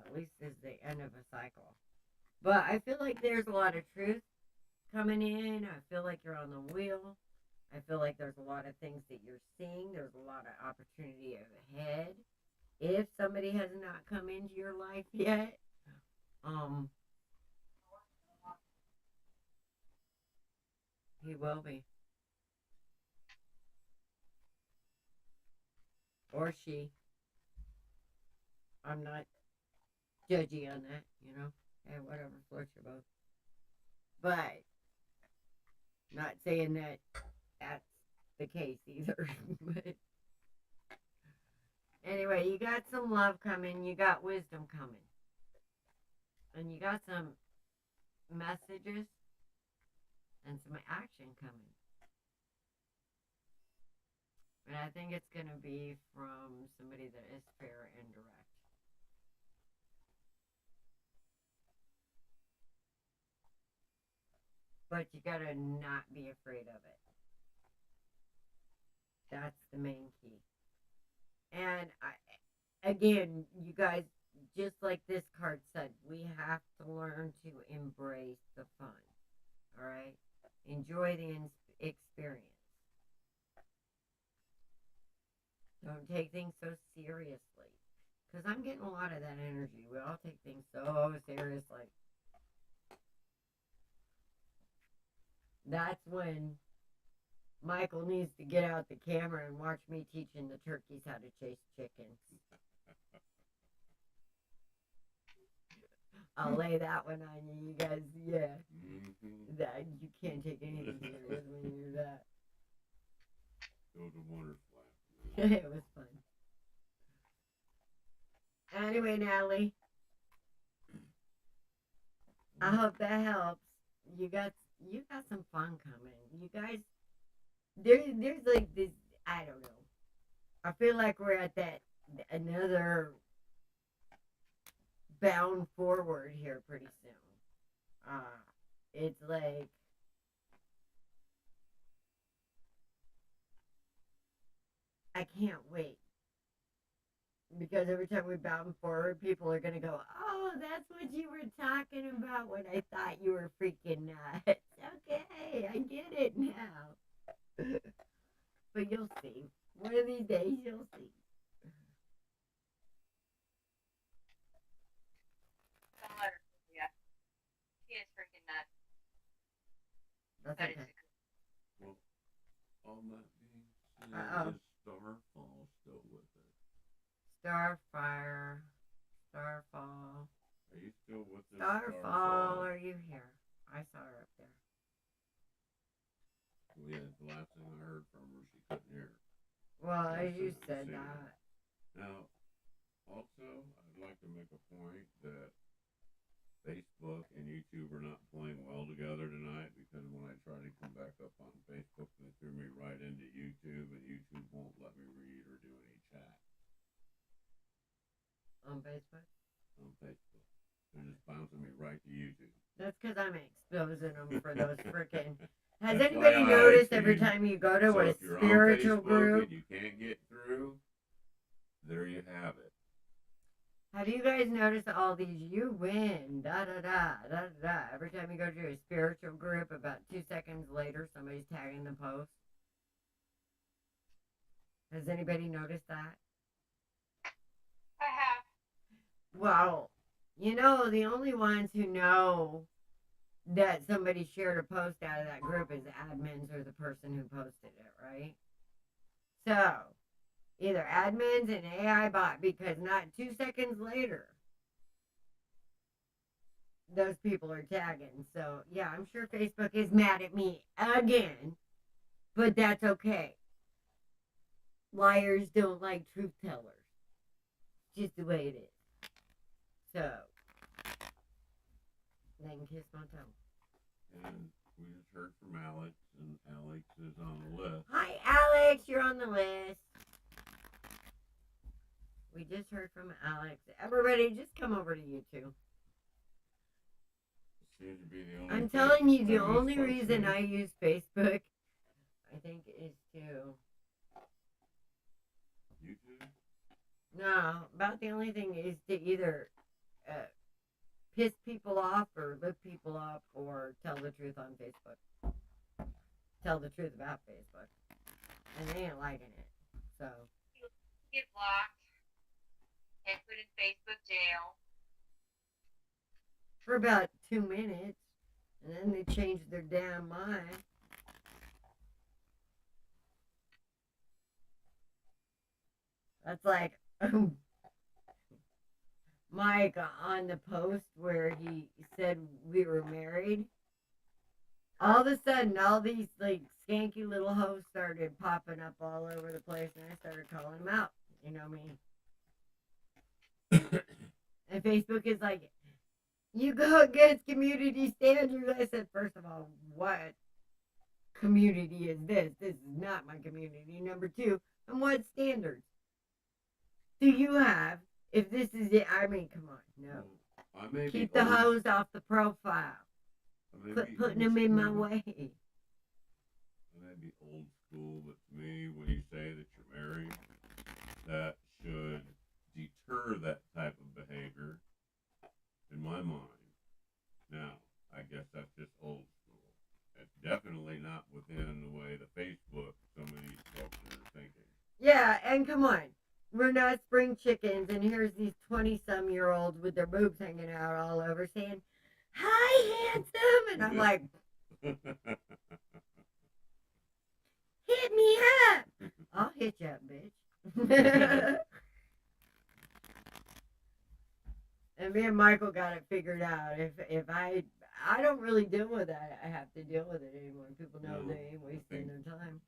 at least it's the end of a cycle. But I feel like there's a lot of truth coming in. I feel like you're on the wheel. I feel like there's a lot of things that you're seeing. There's a lot of opportunity ahead. If somebody has not come into your life yet, he will be. Or she. I'm not judgy on that, you know. Hey, whatever floats your boat. But not saying that that's the case either. But anyway, you got some love coming, you got wisdom coming, and you got some messages and some action coming. And I think it's going to be from somebody that is fair and direct. But you got to not be afraid of it. That's the main key. And again, you guys, just like this card said, we have to learn to embrace the fun. All right? Enjoy the experience. Don't take things so seriously. Because I'm getting a lot of that energy. We all take things so seriously. That's when Michael needs to get out the camera and watch me teaching the turkeys how to chase chickens. I'll lay that one on you, you guys. Yeah, that you can't take anything serious when you do that. Go to water slap. It was fun. Anyway, Natalie, I hope that helps. You got some fun coming. You guys, there's like this. I don't know. I feel like we're at that another bound forward here pretty soon. It's like I can't wait because every time we bound forward, people are gonna go, "Oh, that's what you were talking about when I thought you were freaking nuts." Okay, I get it now. But you'll see. One of these days, you'll see. Don't let her fool ya. She is freaking nuts. That's But okay. it's a Well, all that being said, Uh-oh. is Starfall still with us? Starfire, Starfall, Are you still with us, Starfall. Are you here? I saw her up there. Well, yeah, the last thing I heard from her, she couldn't hear. Well, Last you time I said seen her. that. Now, also, I'd like to make a point that Facebook and YouTube are not playing well together tonight because when I try to come back up on Facebook, they threw me right into YouTube, and YouTube won't let me read or do any chat On Facebook? on Facebook. They're just bouncing me right to YouTube. That's because I'm exposing them for those freaking. Has That's anybody why I noticed see every you. time you go to So a if you're spiritual on Facebook group? and you can't get through, there you have it. Have you guys noticed all these you win, da da da, da da da? Every time you go to a spiritual group, about 2 seconds later, somebody's tagging the post. Has anybody noticed that? I have. Well, you know, the only ones who know that somebody shared a post out of that group is the admins or the person who posted it, right? So, either admins and AI bot, because not 2 seconds later, those people are tagging. So, yeah, I'm sure Facebook is mad at me again, but that's okay. Liars don't like truth tellers. It's just the way it is. So, they can kiss my toe. And we just heard from Alex, and Alex is on the list. Hi, Alex. You're on the list. We just heard from Alex. Everybody, just come over to YouTube. Seems to be the only I'm thing telling you, the famous only folks reason do. I use Facebook, I think, is to. YouTube? No, about the only thing is to either piss people off or lift people up or tell the truth on Facebook. Tell the truth about Facebook. And they ain't liking it. So. Get blocked and put in Facebook jail. For about 2 minutes. And then they change their damn mind. That's like Mike on the post where he said we were married. All of a sudden, all these like skanky little hoes started popping up all over the place, and I started calling them out. You know me. And Facebook is like, you go against community standards. I said, first of all, what community is this? This is not my community. Number two, and what standards do you have? If this is it, I mean, come on, no. I may Keep be the old, hose off the profile. I may Quit be putting old them in my school. way. I may be old school, but to me, when you say that you're married, that should deter that type of behavior in my mind. Now, I guess that's just old school. It's definitely not within the way the Facebook some of these folks are thinking. Yeah, and come on. We're not spring chickens, and here's these 20-some-year-olds with their boobs hanging out all over saying, hi, handsome. And I'm like, hit me up. I'll hit you up, bitch. And me and Michael got it figured out. If I don't really deal with that, I have to deal with it anymore. People know No, they ain't I wasting think- their time.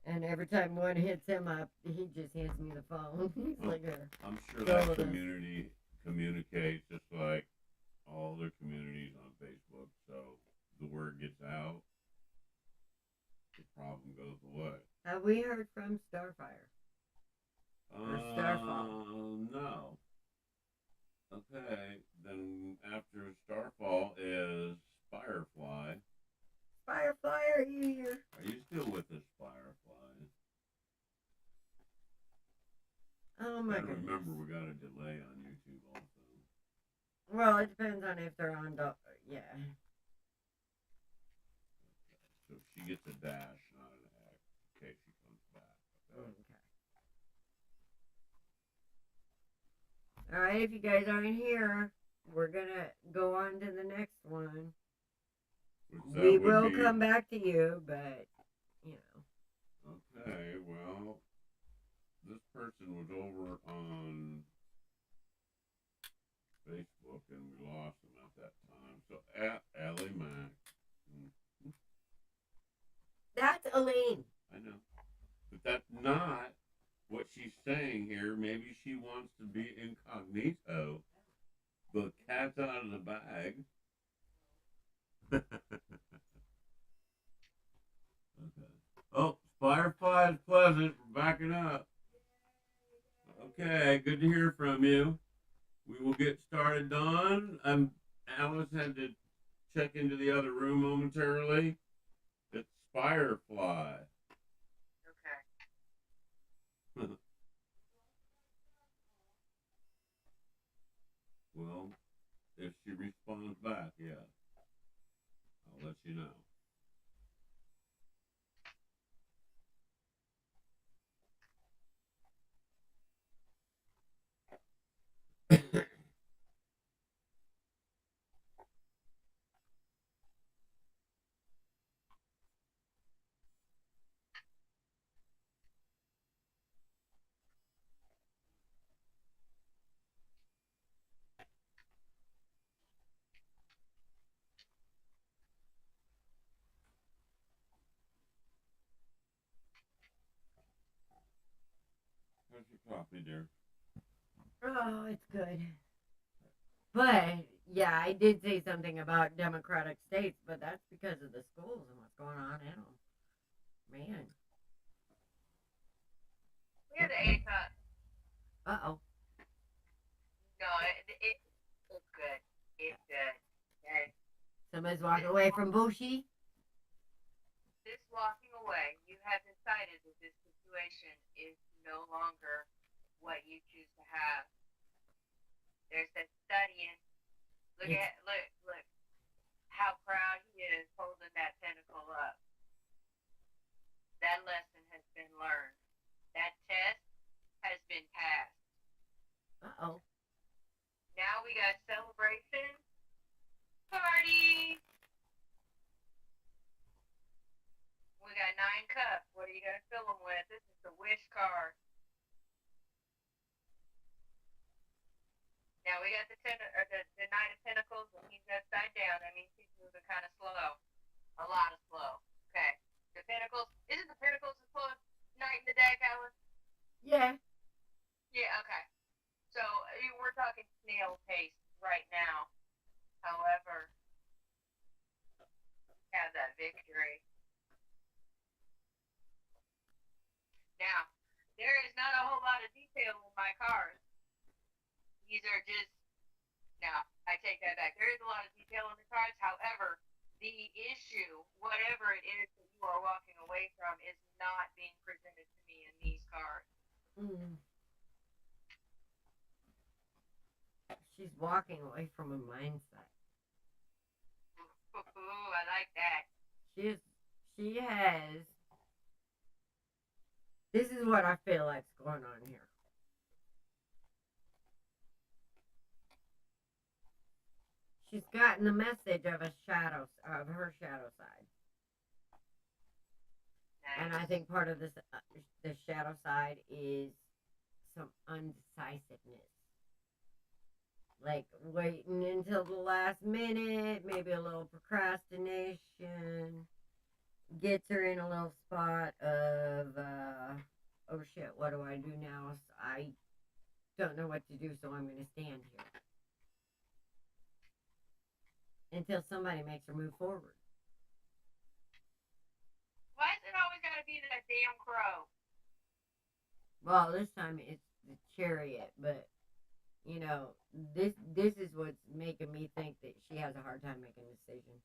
And every time one hits him up, he just hands me the phone. He's like, I'm sure Go that with us. community communicates just like all their communities on Facebook, so the word gets out, the problem goes away. Have we heard from Starfire? Or Starfall? No. Okay, then after Starfall is Firefly. Firefly, are you here? Are you still with us, Firefly? Oh my Gotta goodness. remember we got a delay on YouTube also. Well, it depends on if they're on yeah. So she gets a dash, not an X, in case she comes back. Okay. Okay. Alright, if you guys aren't here, we're gonna go on to the next one. We will come back to you, but, you know. Okay, well, this person was over on Facebook and we lost him at that time. So at Ellie Mac. That's Elaine. I know. But that's not what she's saying here. Maybe she wants to be incognito. The cat's out of the bag. Okay. Oh, Firefly is pleasant. We're backing up. Okay, good to hear from you. We will get started, Dawn. Alice had to check into the other room momentarily. It's Firefly. Okay. Well, if she responds back, yeah, I'll let you know. How's your coffee, dear? Oh, it's good. But, yeah, I did say something about democratic states, but that's because of the schools and what's going on in them. Man. We had the 8 o'clock. Uh-oh. No, it's good. It's good. Okay. Somebody's walking away from Bushi? This walking away, you have decided that this situation is no longer what you choose to have. There's that studying. Look how proud he is holding that tentacle up. That lesson has been learned. That test has been passed. Uh-oh. Now we got celebration. Party! We got 9 cups. What are you going to fill them with? This is the wish card. Now we got the Knight of Pentacles, and he's upside down. That means he's moving kind of slow. A lot of slow. Okay. The Pentacles. Isn't the Pentacles the slowest knight in the deck, Alice? Yeah. Yeah, okay. So we're talking snail pace right now. However, have that victory. Now, there is not a whole lot of detail in my cards. These are just, now, I take that back. There is a lot of detail in the cards. However, the issue, whatever it is that you are walking away from, is not being presented to me in these cards. She's walking away from a mindset. Ooh, I like that. She has. This is what I feel like's going on here. She's gotten the message of her shadow side. Nice. And I think part of this, the shadow side is some undecisiveness. Like waiting until the last minute, maybe a little procrastination, gets her in a little spot of, oh shit, what do I do now? I don't know what to do, so I'm going to stand here. until somebody makes her move forward. Why is it always got to be that damn crow? Well, this time it's the chariot, but you know, this is what's making me think that she has a hard time making decisions.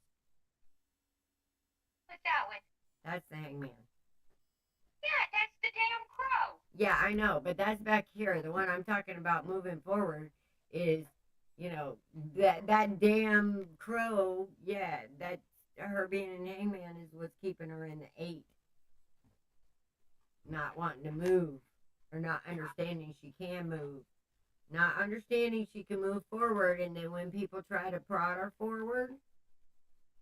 What's that one? That's the hangman. Yeah, that's the damn crow. Yeah, I know, but that's back here. The one I'm talking about moving forward is, you know, that damn crow. Yeah, that her being an hangman is what's keeping her in the 8. Not wanting to move, or not understanding she can move, not understanding she can move forward, and then when people try to prod her forward,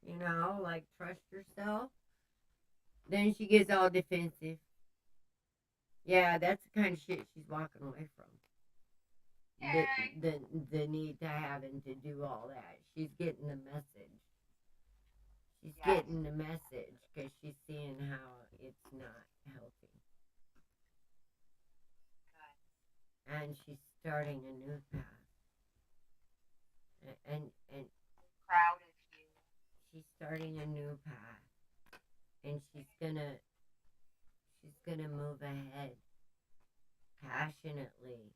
you know, like trust yourself, then she gets all defensive. Yeah, that's the kind of shit she's walking away from. The need to having to do all that. She's getting the message. She's getting the message because she's seeing how it's not healthy. And she's starting a new path. And Proud of you. she's starting a new path. And she's gonna move ahead passionately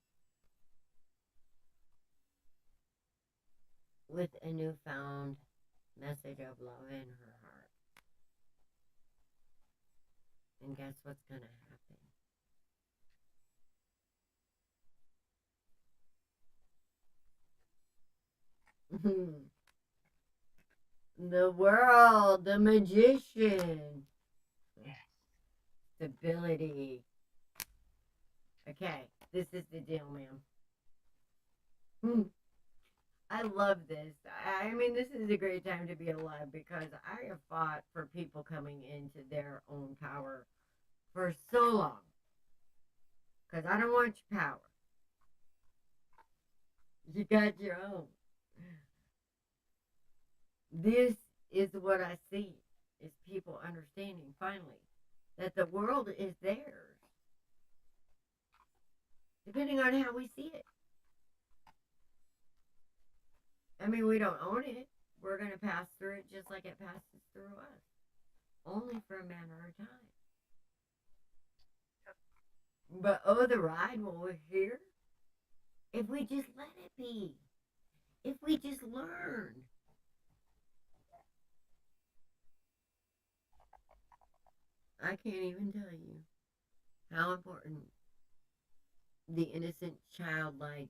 with a newfound message of love in her heart. And guess what's gonna happen? The world, the magician. Stability. Okay, this is the deal, ma'am. I love this. I mean, this is a great time to be alive because I have fought for people coming into their own power for so long. Because I don't want your power. You got your own. This is what I see, is people understanding finally that the world is theirs, depending on how we see it. I mean, we don't own it. We're going to pass through it just like it passes through us, only for a matter of time. But oh, the ride while we're here, if we just let it be, if we just learn. I can't even tell you how important the innocent, childlike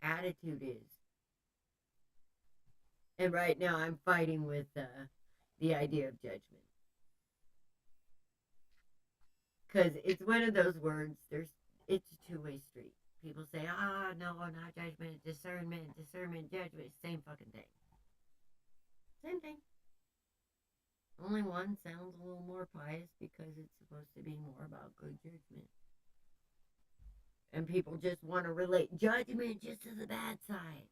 attitude is. And right now I'm fighting with the idea of judgment. Because it's one of those words, it's a two-way street. People say, no, not judgment, discernment, judgment, same fucking thing. Same thing. Only one sounds a little more pious because it's supposed to be more about good judgment. And people just want to relate judgment just to the bad side.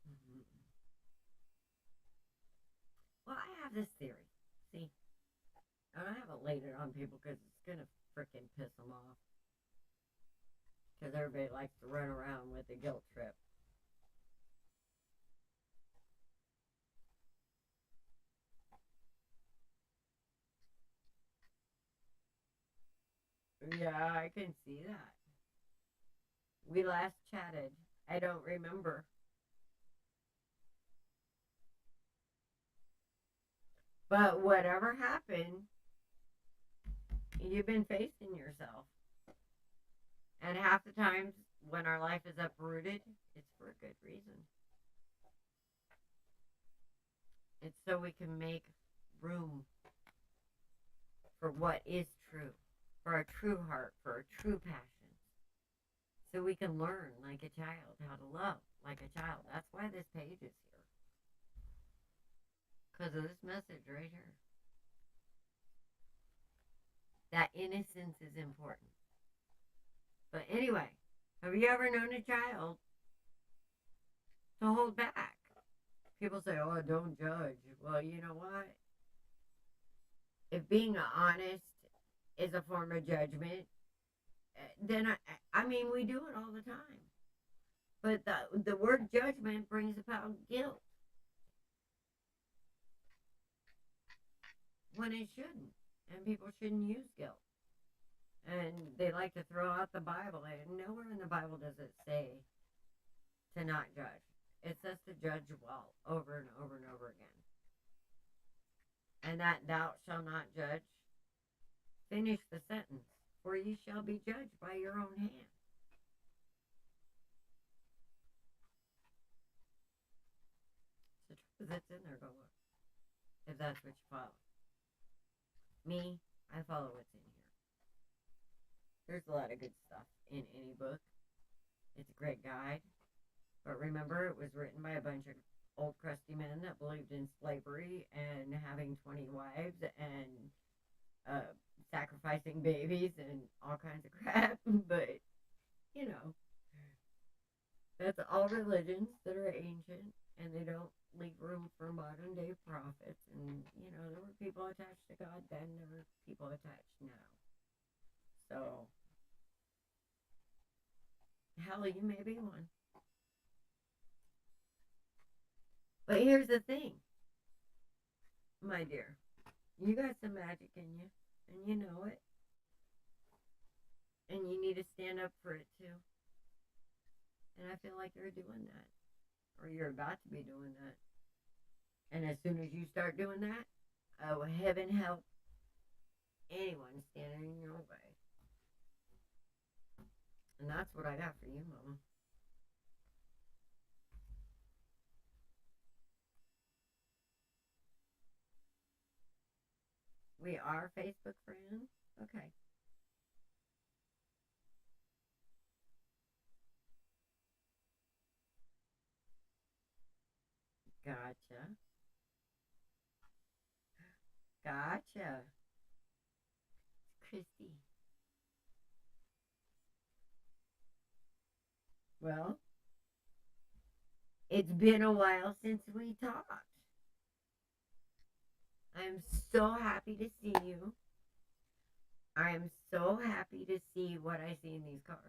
Mm-hmm. Well, I have this theory. See? I don't have it laid it on people because it's going to freaking piss them off. Because everybody likes to run around with a guilt trip. Yeah, I can see that. We last chatted. I don't remember. But whatever happened, you've been facing yourself. And half the times when our life is uprooted, it's for a good reason. It's so we can make room for what is true, for our true heart, for our true passion. So we can learn like a child how to love like a child. That's why this page is here. Because of this message right here. That innocence is important. But anyway, have you ever known a child to hold back? People say, oh, don't judge. Well, you know what? If being honest is a form of judgment, then I mean, we do it all the time. But the word judgment brings about guilt when it shouldn't. And people shouldn't use guilt. And they like to throw out the Bible. And nowhere in the Bible does it say to not judge. It says to judge well over and over and over again. And that thou shalt not judge, finish the sentence, for ye shall be judged by your own hand. The truth that's in there, go look. If that's what you follow. Me, I follow what's in here. There's a lot of good stuff in any book. It's a great guide. But remember, it was written by a bunch of old crusty men that believed in slavery and having 20 wives and sacrificing babies and all kinds of crap. But, you know, that's all religions that are ancient, and they don't leave room for modern day prophets. And, you know, there were people attached to God then, there were people attached now. So, hell, you may be one. But here's the thing, my dear. You got some magic in you, and you know it. And you need to stand up for it too. And I feel like you're doing that. Or you're about to be doing that. And as soon as you start doing that, oh, heaven help anyone standing in your way. And that's what I got for you, Mama. We are Facebook friends? Okay. Gotcha. Gotcha. Christy. Well, it's been a while since we talked. I'm so happy to see you. I'm so happy to see what I see in these cards.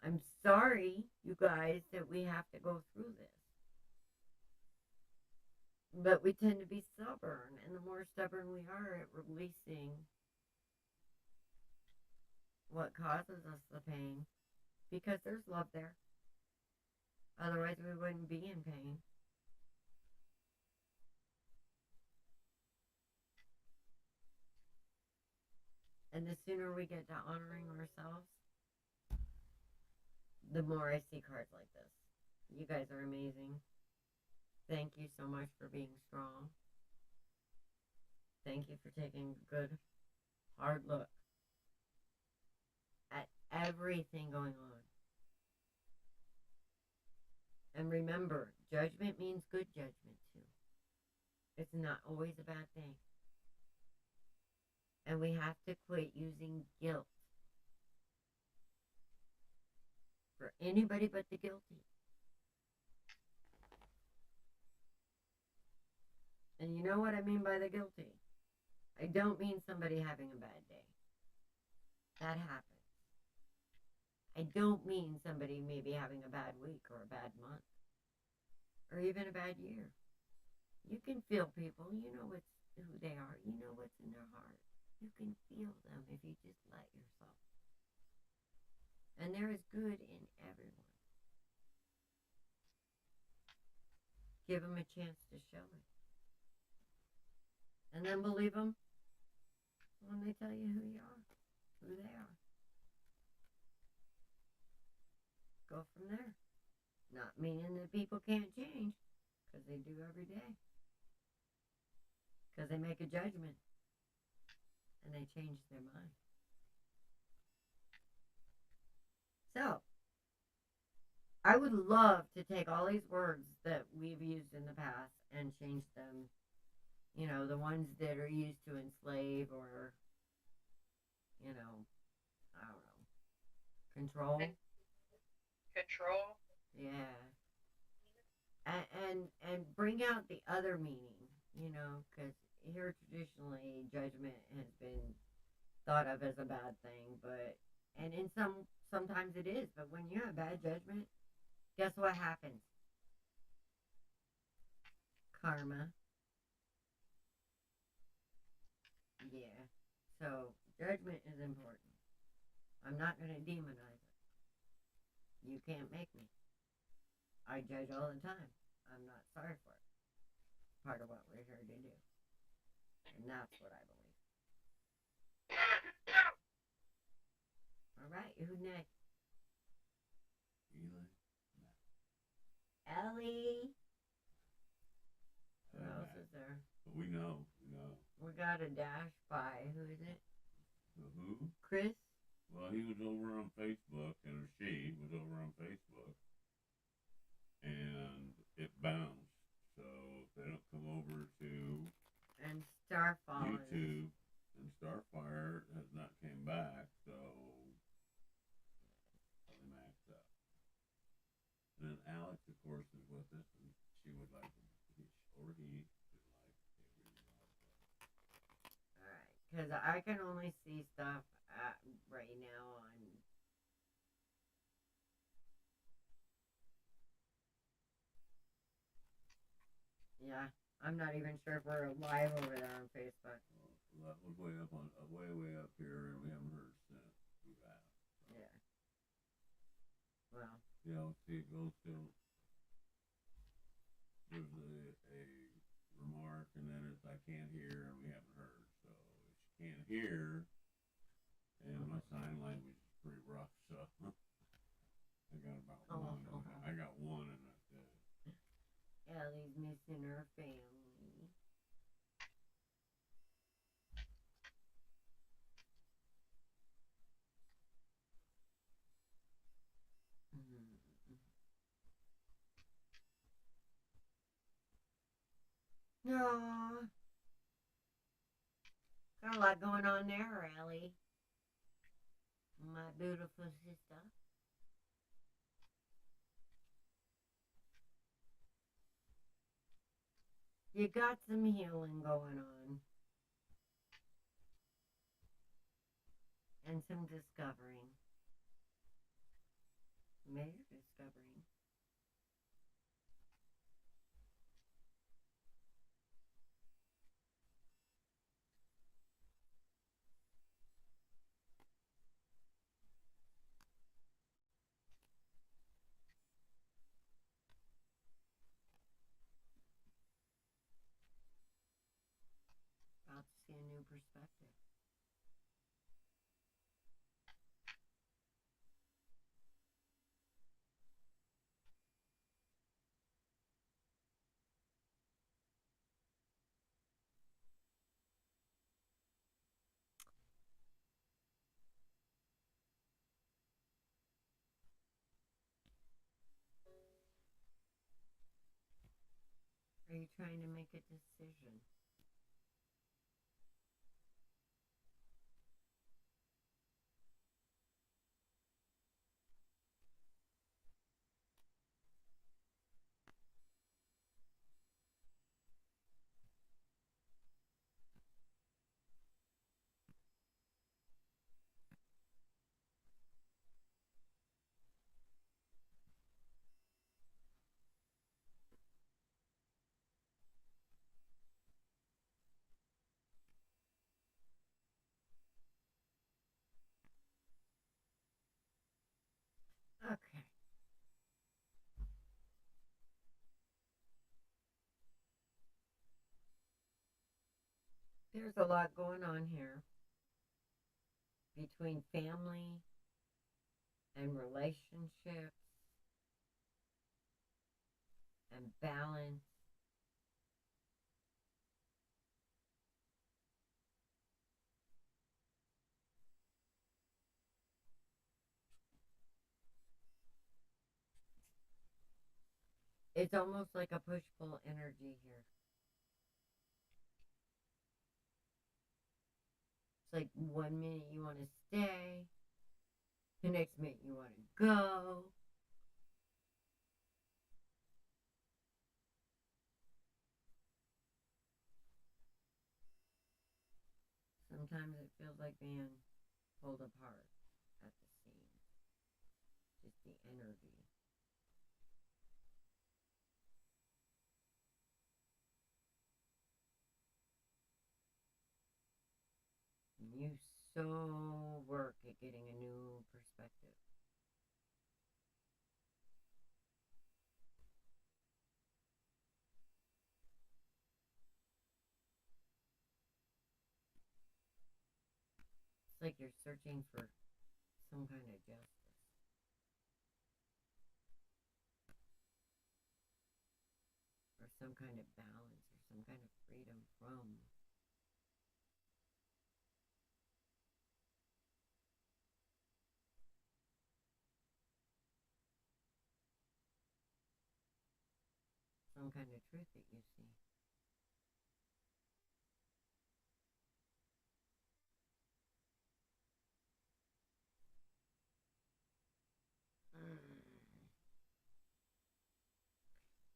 I'm sorry, you guys, that we have to go through this. But we tend to be stubborn, and the more stubborn we are at releasing what causes us the pain, because there's love there. Otherwise, we wouldn't be in pain. And the sooner we get to honoring ourselves, the more I see cards like this. You guys are amazing. Thank you so much for being strong. Thank you for taking a good, hard look at everything going on. And remember, judgment means good judgment too. It's not always a bad thing. And we have to quit using guilt for anybody but the guilty. And you know what I mean by the guilty? I don't mean somebody having a bad day. That happens. I don't mean somebody maybe having a bad week or a bad month or even a bad year. You can feel people. You know who they are. You know what's in their heart. You can feel them if you just let yourself. And there is good in everyone. Give them a chance to show it. And then believe them when they tell you who you are, who they are. Go from there. Not meaning that people can't change, because they do every day. Because they make a judgment, and they change their mind. So, I would love to take all these words that we've used in the past and change them. You know, the ones that are used to enslave or, you know, I don't know, control. Control. Yeah. And bring out the other meaning, you know, because here traditionally judgment has been thought of as a bad thing, but And sometimes it is, but when you have bad judgment, guess what happens? Karma. Yeah. So judgment is important. I'm not going to demonize it. You can't make me. I judge all the time. I'm not sorry for it. Part of what we're here to do. And that's what I believe. All right, who's next? Eli. Ellie. Who else is there? But we know. We got a dash by, who is it? Who? Chris? Well, he was over on Facebook, or she was over on Facebook, and it bounced. So if they don't come over to And Starfall. YouTube, and Starfire has not came back, so they maxed up. And then Alex, of course, is with us, and she would like to, or he would like to hear your Alright, because I can only see stuff right now on. Yeah, I'm not even sure if we're live over there on Facebook. Well, that was way up here, and we haven't heard since we back. So. Yeah. Well. Yeah, let's see, it goes to, there's a remark, and then it's I can't hear, and we haven't heard. So if you can't hear, and my sign language is pretty rough, so I got about one. I got one, and that's it. Ellie's missing her family. No. Got a lot going on there, Ellie. My beautiful sister. You got some healing going on. And some discovering. Major discovering. About to see a new perspective. Are you trying to make a decision? Okay. There's a lot going on here between family and relationships and balance. It's almost like a push-pull energy here. It's like 1 minute you want to stay, the next minute you want to go. Sometimes it feels like being pulled apart. at the same. Just the energy. You so work at getting a new perspective. It's like you're searching for some kind of justice. Or some kind of balance, or some kind of freedom from some kind of truth that you see.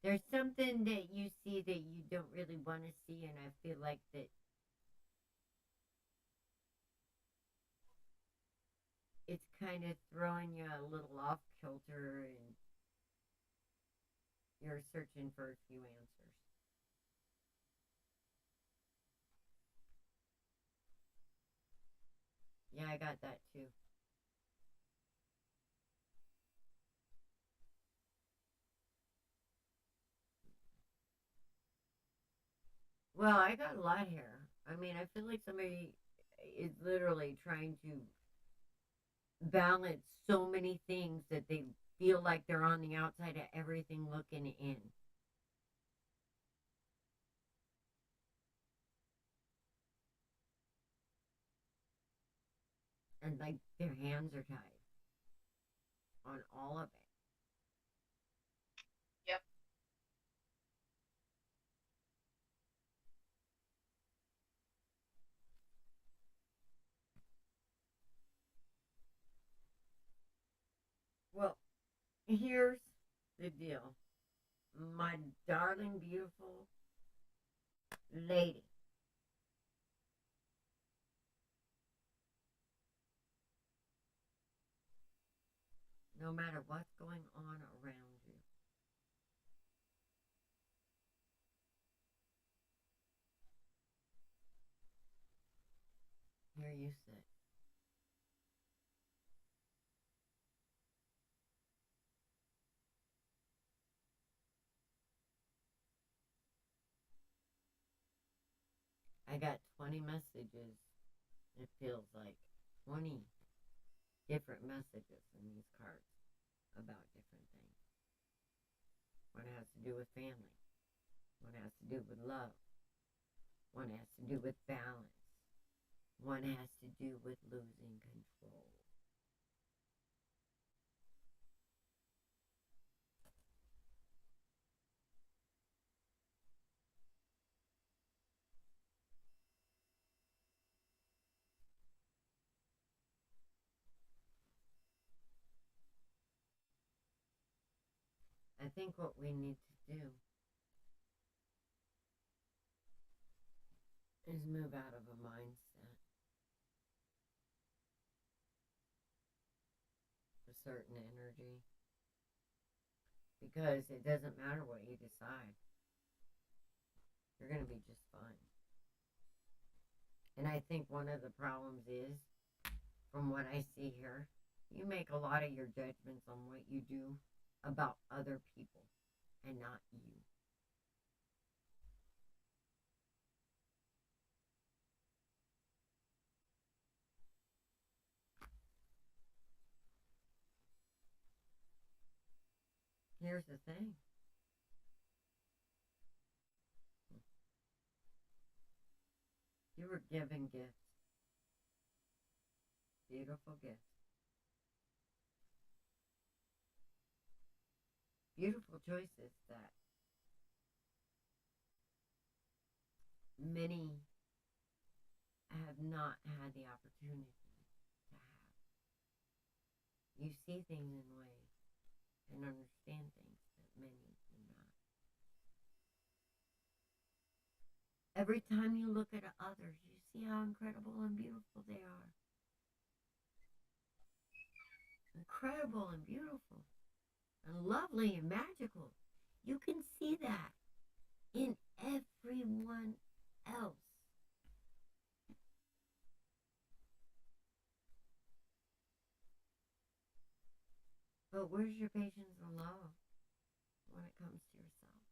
There's something that you see that you don't really want to see, and I feel like that it's kind of throwing you a little off kilter, and you're searching for a few answers. Yeah, I got that too. Well, I got a lot here. I mean, I feel like somebody is literally trying to balance so many things that they feel like they're on the outside of everything looking in. And like their hands are tied on all of it. Yep. Well, here's the deal. My darling, beautiful lady. No matter what's going on around you, here you sit. I got 20 messages. It feels like 20 different messages in these cards about different things. One has to do with family. One has to do with love. One has to do with balance. One has to do with losing control. I think what we need to do is move out of a mindset, a certain energy, because it doesn't matter what you decide. You're going to be just fine. And I think one of the problems is, from what I see here, you make a lot of your judgments on what you do about other people and not you. Here's the thing. You were given gifts. Beautiful gifts. Beautiful choices that many have not had the opportunity to have. You see things in ways and understand things that many do not. Every time you look at others, you see how incredible and beautiful they are. incredible and beautiful and lovely and magical. You can see that in everyone else. But where's your patience and love when it comes to yourself?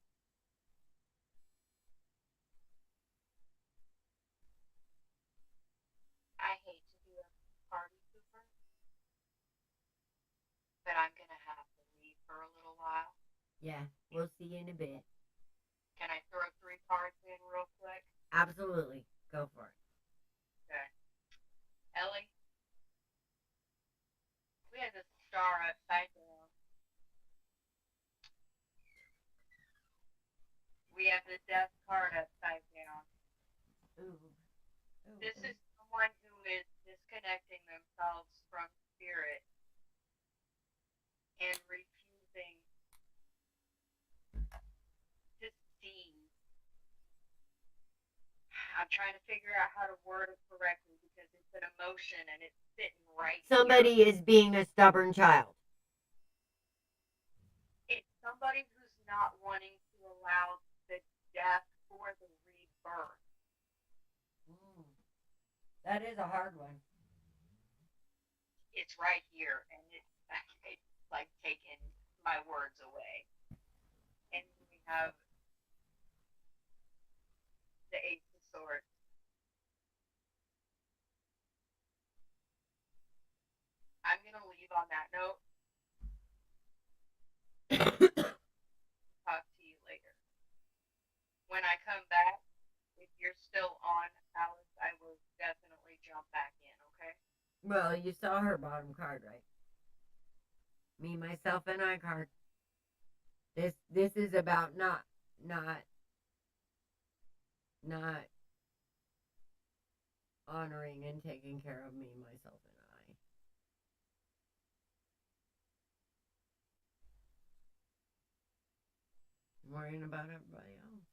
I hate to be a party pooper, but I'm gonna have to leave for a little while. Yeah, we'll see you in a bit. Can I throw 3 cards in real quick? Absolutely. Go for it. Okay. Ellie, we have this star upside down. We have the death card upside down. Ooh. This is someone who is disconnecting themselves from spirit and refusing to see. I'm trying to figure out how to word it correctly because it's an emotion and it's sitting right Somebody here. is being a stubborn child. It's somebody who's not wanting to allow the death or the rebirth. That is a hard one. It's right here, and it's like taking my words away. And we have the Ace of Swords. I'm going to leave on that note. Talk to you later. When I come back, if you're still on, Alice, I will definitely jump back in, okay? Well, you saw her bottom card, right? Me, myself, and I card. This is about not honoring and taking care of me, myself, and I. I'm worrying about everybody else.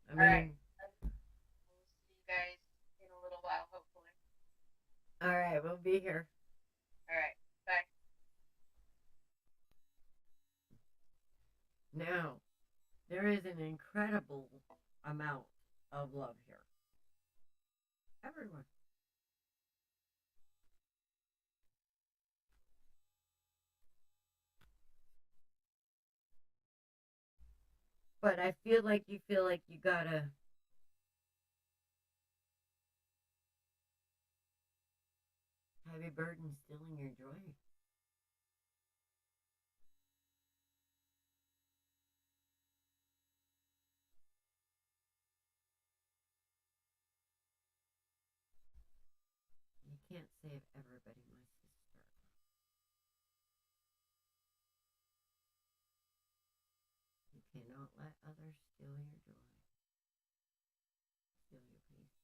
I mean, All right. We'll see you guys in a little while, hopefully. all right, we'll be here. All right. Bye. Now, there is an incredible amount of love here. Everyone. But I feel like you gotta have your burden stilling your joy. You can't save everybody, my sister. You cannot let others steal your joy, steal your peace.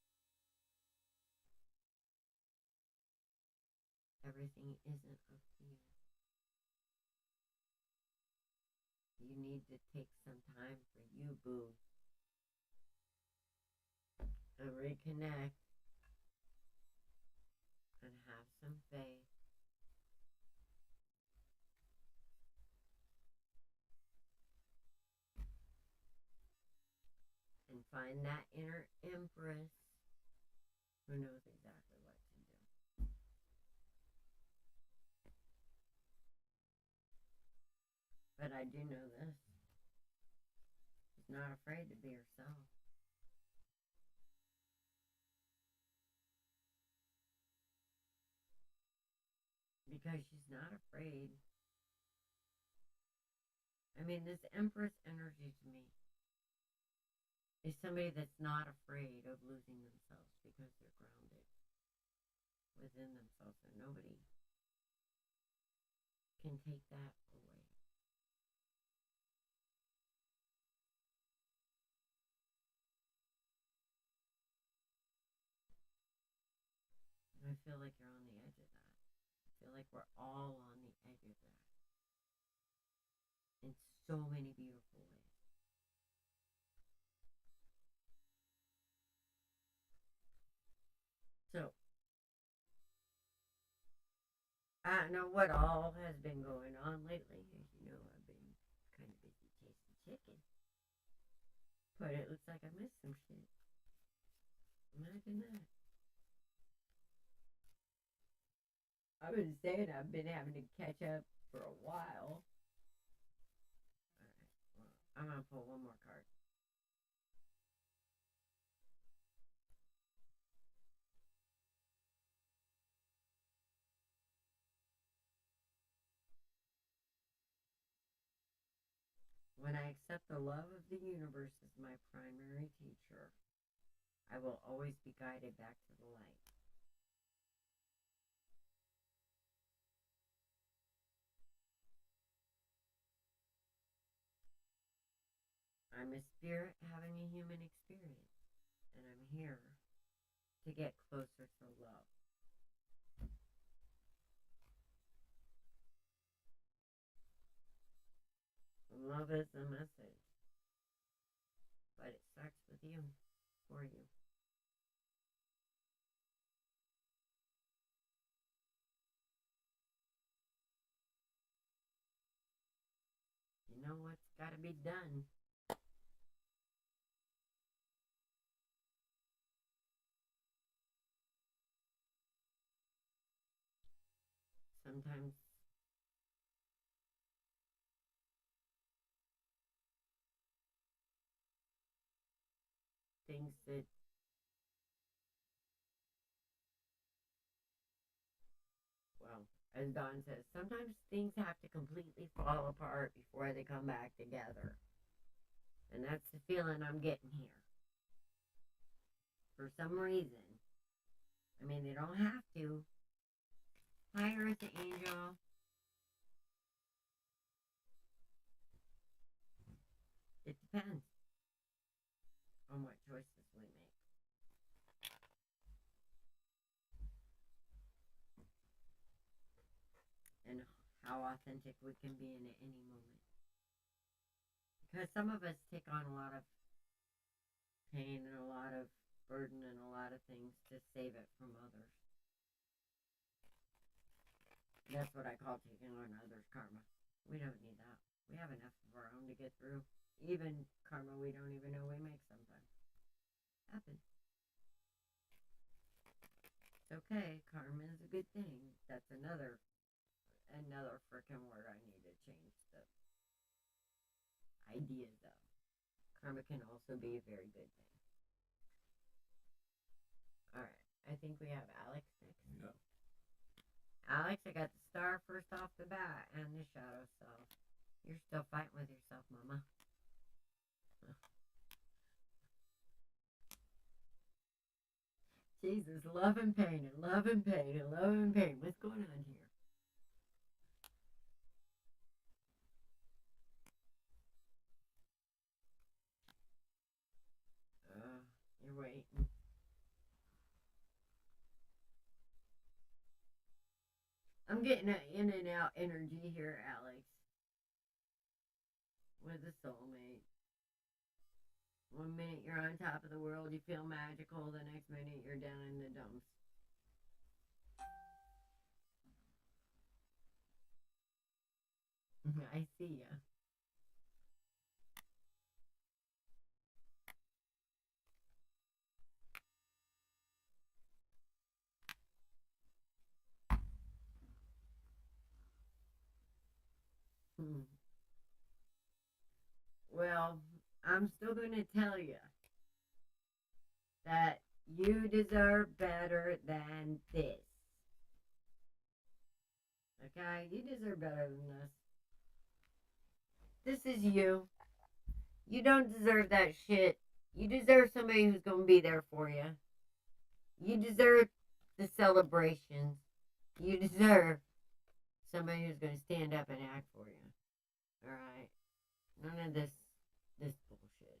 Everything isn't up to you. You need to take some time for you, boo, and reconnect and have some faith. And find that inner empress who knows exactly what to do. But I do know this. She's not afraid to be herself. Because she's not afraid. I mean, this Empress energy to me is somebody that's not afraid of losing themselves because they're grounded within themselves, and nobody can take that away. And I feel like you're on the edge of that. I feel like we're all on the edge of that in so many beautiful ways. So, I don't know what all has been going on lately. As you know, I've been kind of busy chasing chicken. But it looks like I missed some shit. Imagine that. I've been saying I've been having to catch up for a while. Alright, well, I'm gonna pull one more card. When I accept the love of the universe as my primary teacher, I will always be guided back to the light. I'm a spirit having a human experience, and I'm here to get closer to love. Love is a message, but it starts with you, for you. You know what's got to be done. Sometimes things that, well, as Don says, sometimes things have to completely fall apart before they come back together. And that's the feeling I'm getting here. For some reason. I mean, they don't have to. Hi, Earth Angel. It depends on what choices we make. And how authentic we can be in any moment. Because some of us take on a lot of pain and a lot of burden and a lot of things to save it from others. That's what I call taking on others' karma. We don't need that. We have enough of our own to get through. Even karma we don't even know we make sometimes. Happens. It's okay. Karma is a good thing. That's another frickin' word I need to change the ideas of. Karma can also be a very good thing. Alright, I think we have Alex next. Yeah. Alex, I got the star first off the bat and the shadow self. You're still fighting with yourself, Mama. Jesus, love and pain and love and pain and love and pain. What's going on here? You're waiting. I'm getting an in and out energy here, Alex. With a soulmate. 1 minute you're on top of the world, you feel magical. The next minute you're down in the dumps. I see ya. Well, I'm still going to tell you that you deserve better than this. Okay? You deserve better than this. This is you. You don't deserve that shit. You deserve somebody who's going to be there for you. You deserve the celebrations. You deserve somebody who's going to stand up and act for you. Alright? None of this bullshit.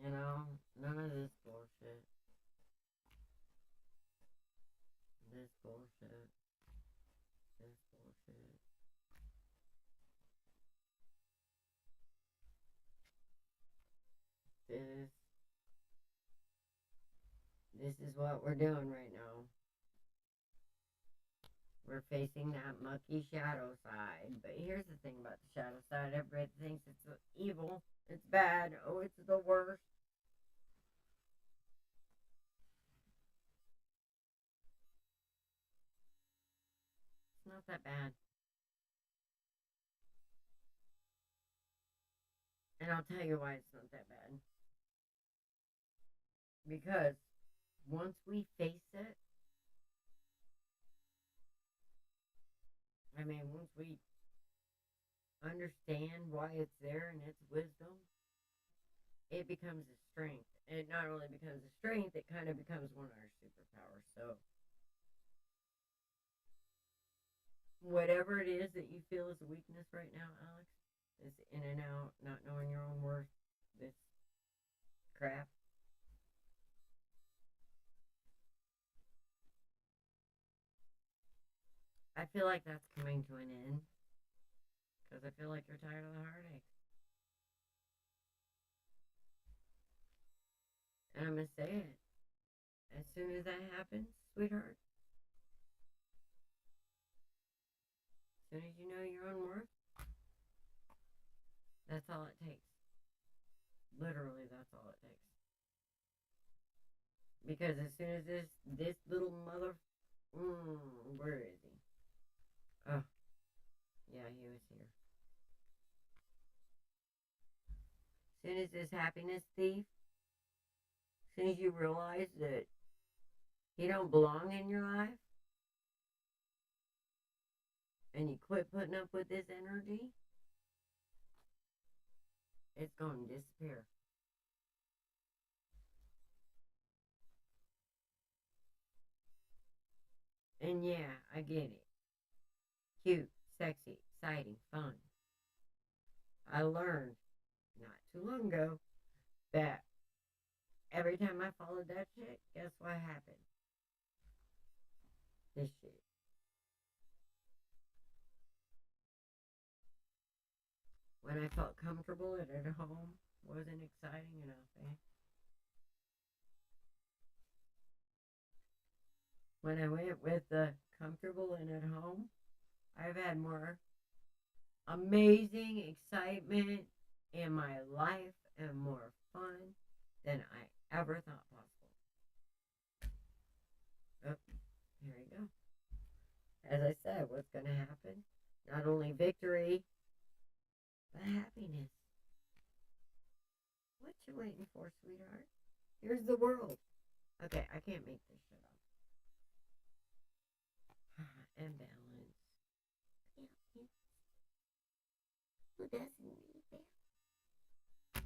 You know? None of this bullshit. This bullshit. This bullshit. This this is what we're doing right now. We're facing that mucky shadow side. But here's the thing about the shadow side. Everybody thinks it's evil. It's bad. Oh, it's the worst. It's not that bad. And I'll tell you why it's not that bad. Because once we face it, I mean, once we understand why it's there and its wisdom, it becomes a strength. And it not only becomes a strength, it kind of becomes one of our superpowers. So, whatever it is that you feel is a weakness right now, Alex, this in and out, not knowing your own worth, this crap, I feel like that's coming to an end because I feel like you're tired of the heartache. And I'm going to say it. As soon as that happens, sweetheart, as soon as you know your own worth, that's all it takes. Literally, that's all it takes. Because as soon as this little mother, where is he? Oh, yeah, he was here. As soon as this happiness thief, as soon as you realize that he don't belong in your life, and you quit putting up with this energy, it's going to disappear. And yeah, I get it. Cute, sexy, exciting, fun. I learned not too long ago that every time I followed that chick, guess what happened? This shit. When I felt comfortable and at home, wasn't exciting enough, eh? When I went with the comfortable and at home, I've had more amazing excitement in my life and more fun than I ever thought possible. Oh, here we go. As I said, what's going to happen? Not only victory, but happiness. What you waiting for, sweetheart? Here's the world. Okay, I can't make this shit up. And balance. Who doesn't need that?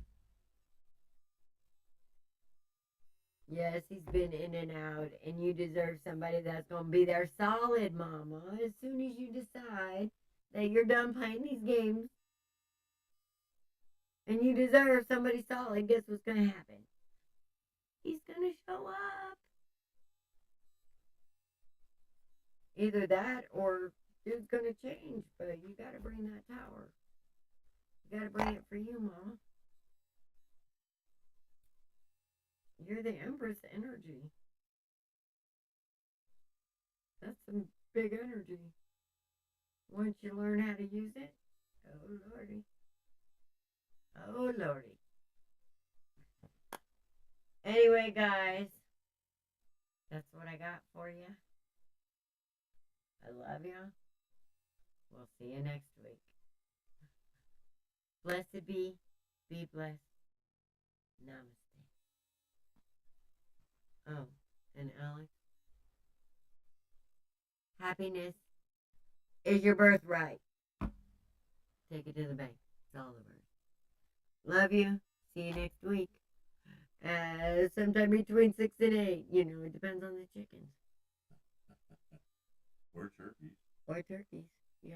Yes, he's been in and out, and you deserve somebody that's going to be there solid, mama. As soon as you decide that you're done playing these games, and you deserve somebody solid, guess what's going to happen? He's going to show up. Either that or dude's going to change, but you got to bring that tower. You got to bring it for you, mama. You're the Empress energy. That's some big energy. Once you learn how to use it, oh lordy. Oh lordy. Anyway, guys, that's what I got for you. I love you. We'll see you next week. Blessed be blessed. Namaste. Oh, and Alex, happiness is your birthright. Take it to the bank. It's all over. Love you. See you next week. Sometime between 6 and 8. You know, it depends on the chickens. Or turkeys. Or turkeys, yeah.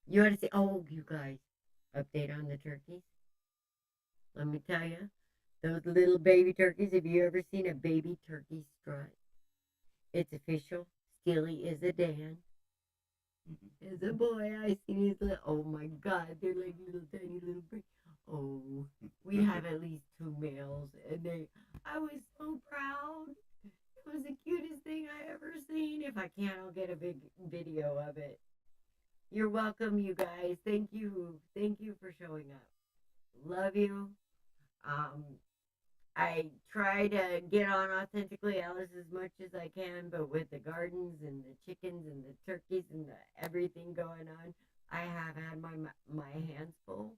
You ought to say, oh, you guys, update on the turkeys. Let me tell you, those little baby turkeys, have you ever seen a baby turkey strut? It's official. Steely is a Dan. Is a boy. I seen his little, oh my God, they're like little tiny little birds. Oh, we have at least 2 males, and I was so proud. It was the cutest thing I ever seen. If I can, I'll get a big video of it. You're welcome, you guys. Thank you. Thank you for showing up. Love you. Um, I try to get on Authentically Alice as much as I can, but with the gardens and the chickens and the turkeys and the everything going on, I have had my hands full.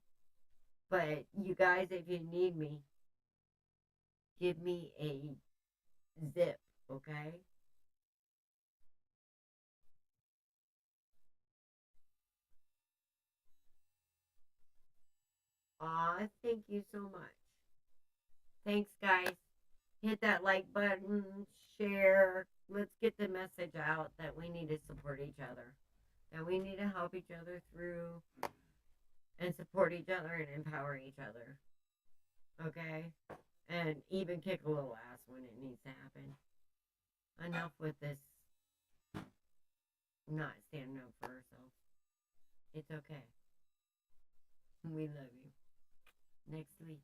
But you guys, if you need me, give me a zip, okay? Aw, thank you so much. Thanks, guys. Hit that like button, share. Let's get the message out that we need to support each other, that we need to help each other through and support each other and empower each other. Okay? And even kick a little ass when it needs to happen. Enough with this not standing up for ourselves. It's okay. We love you. Next week.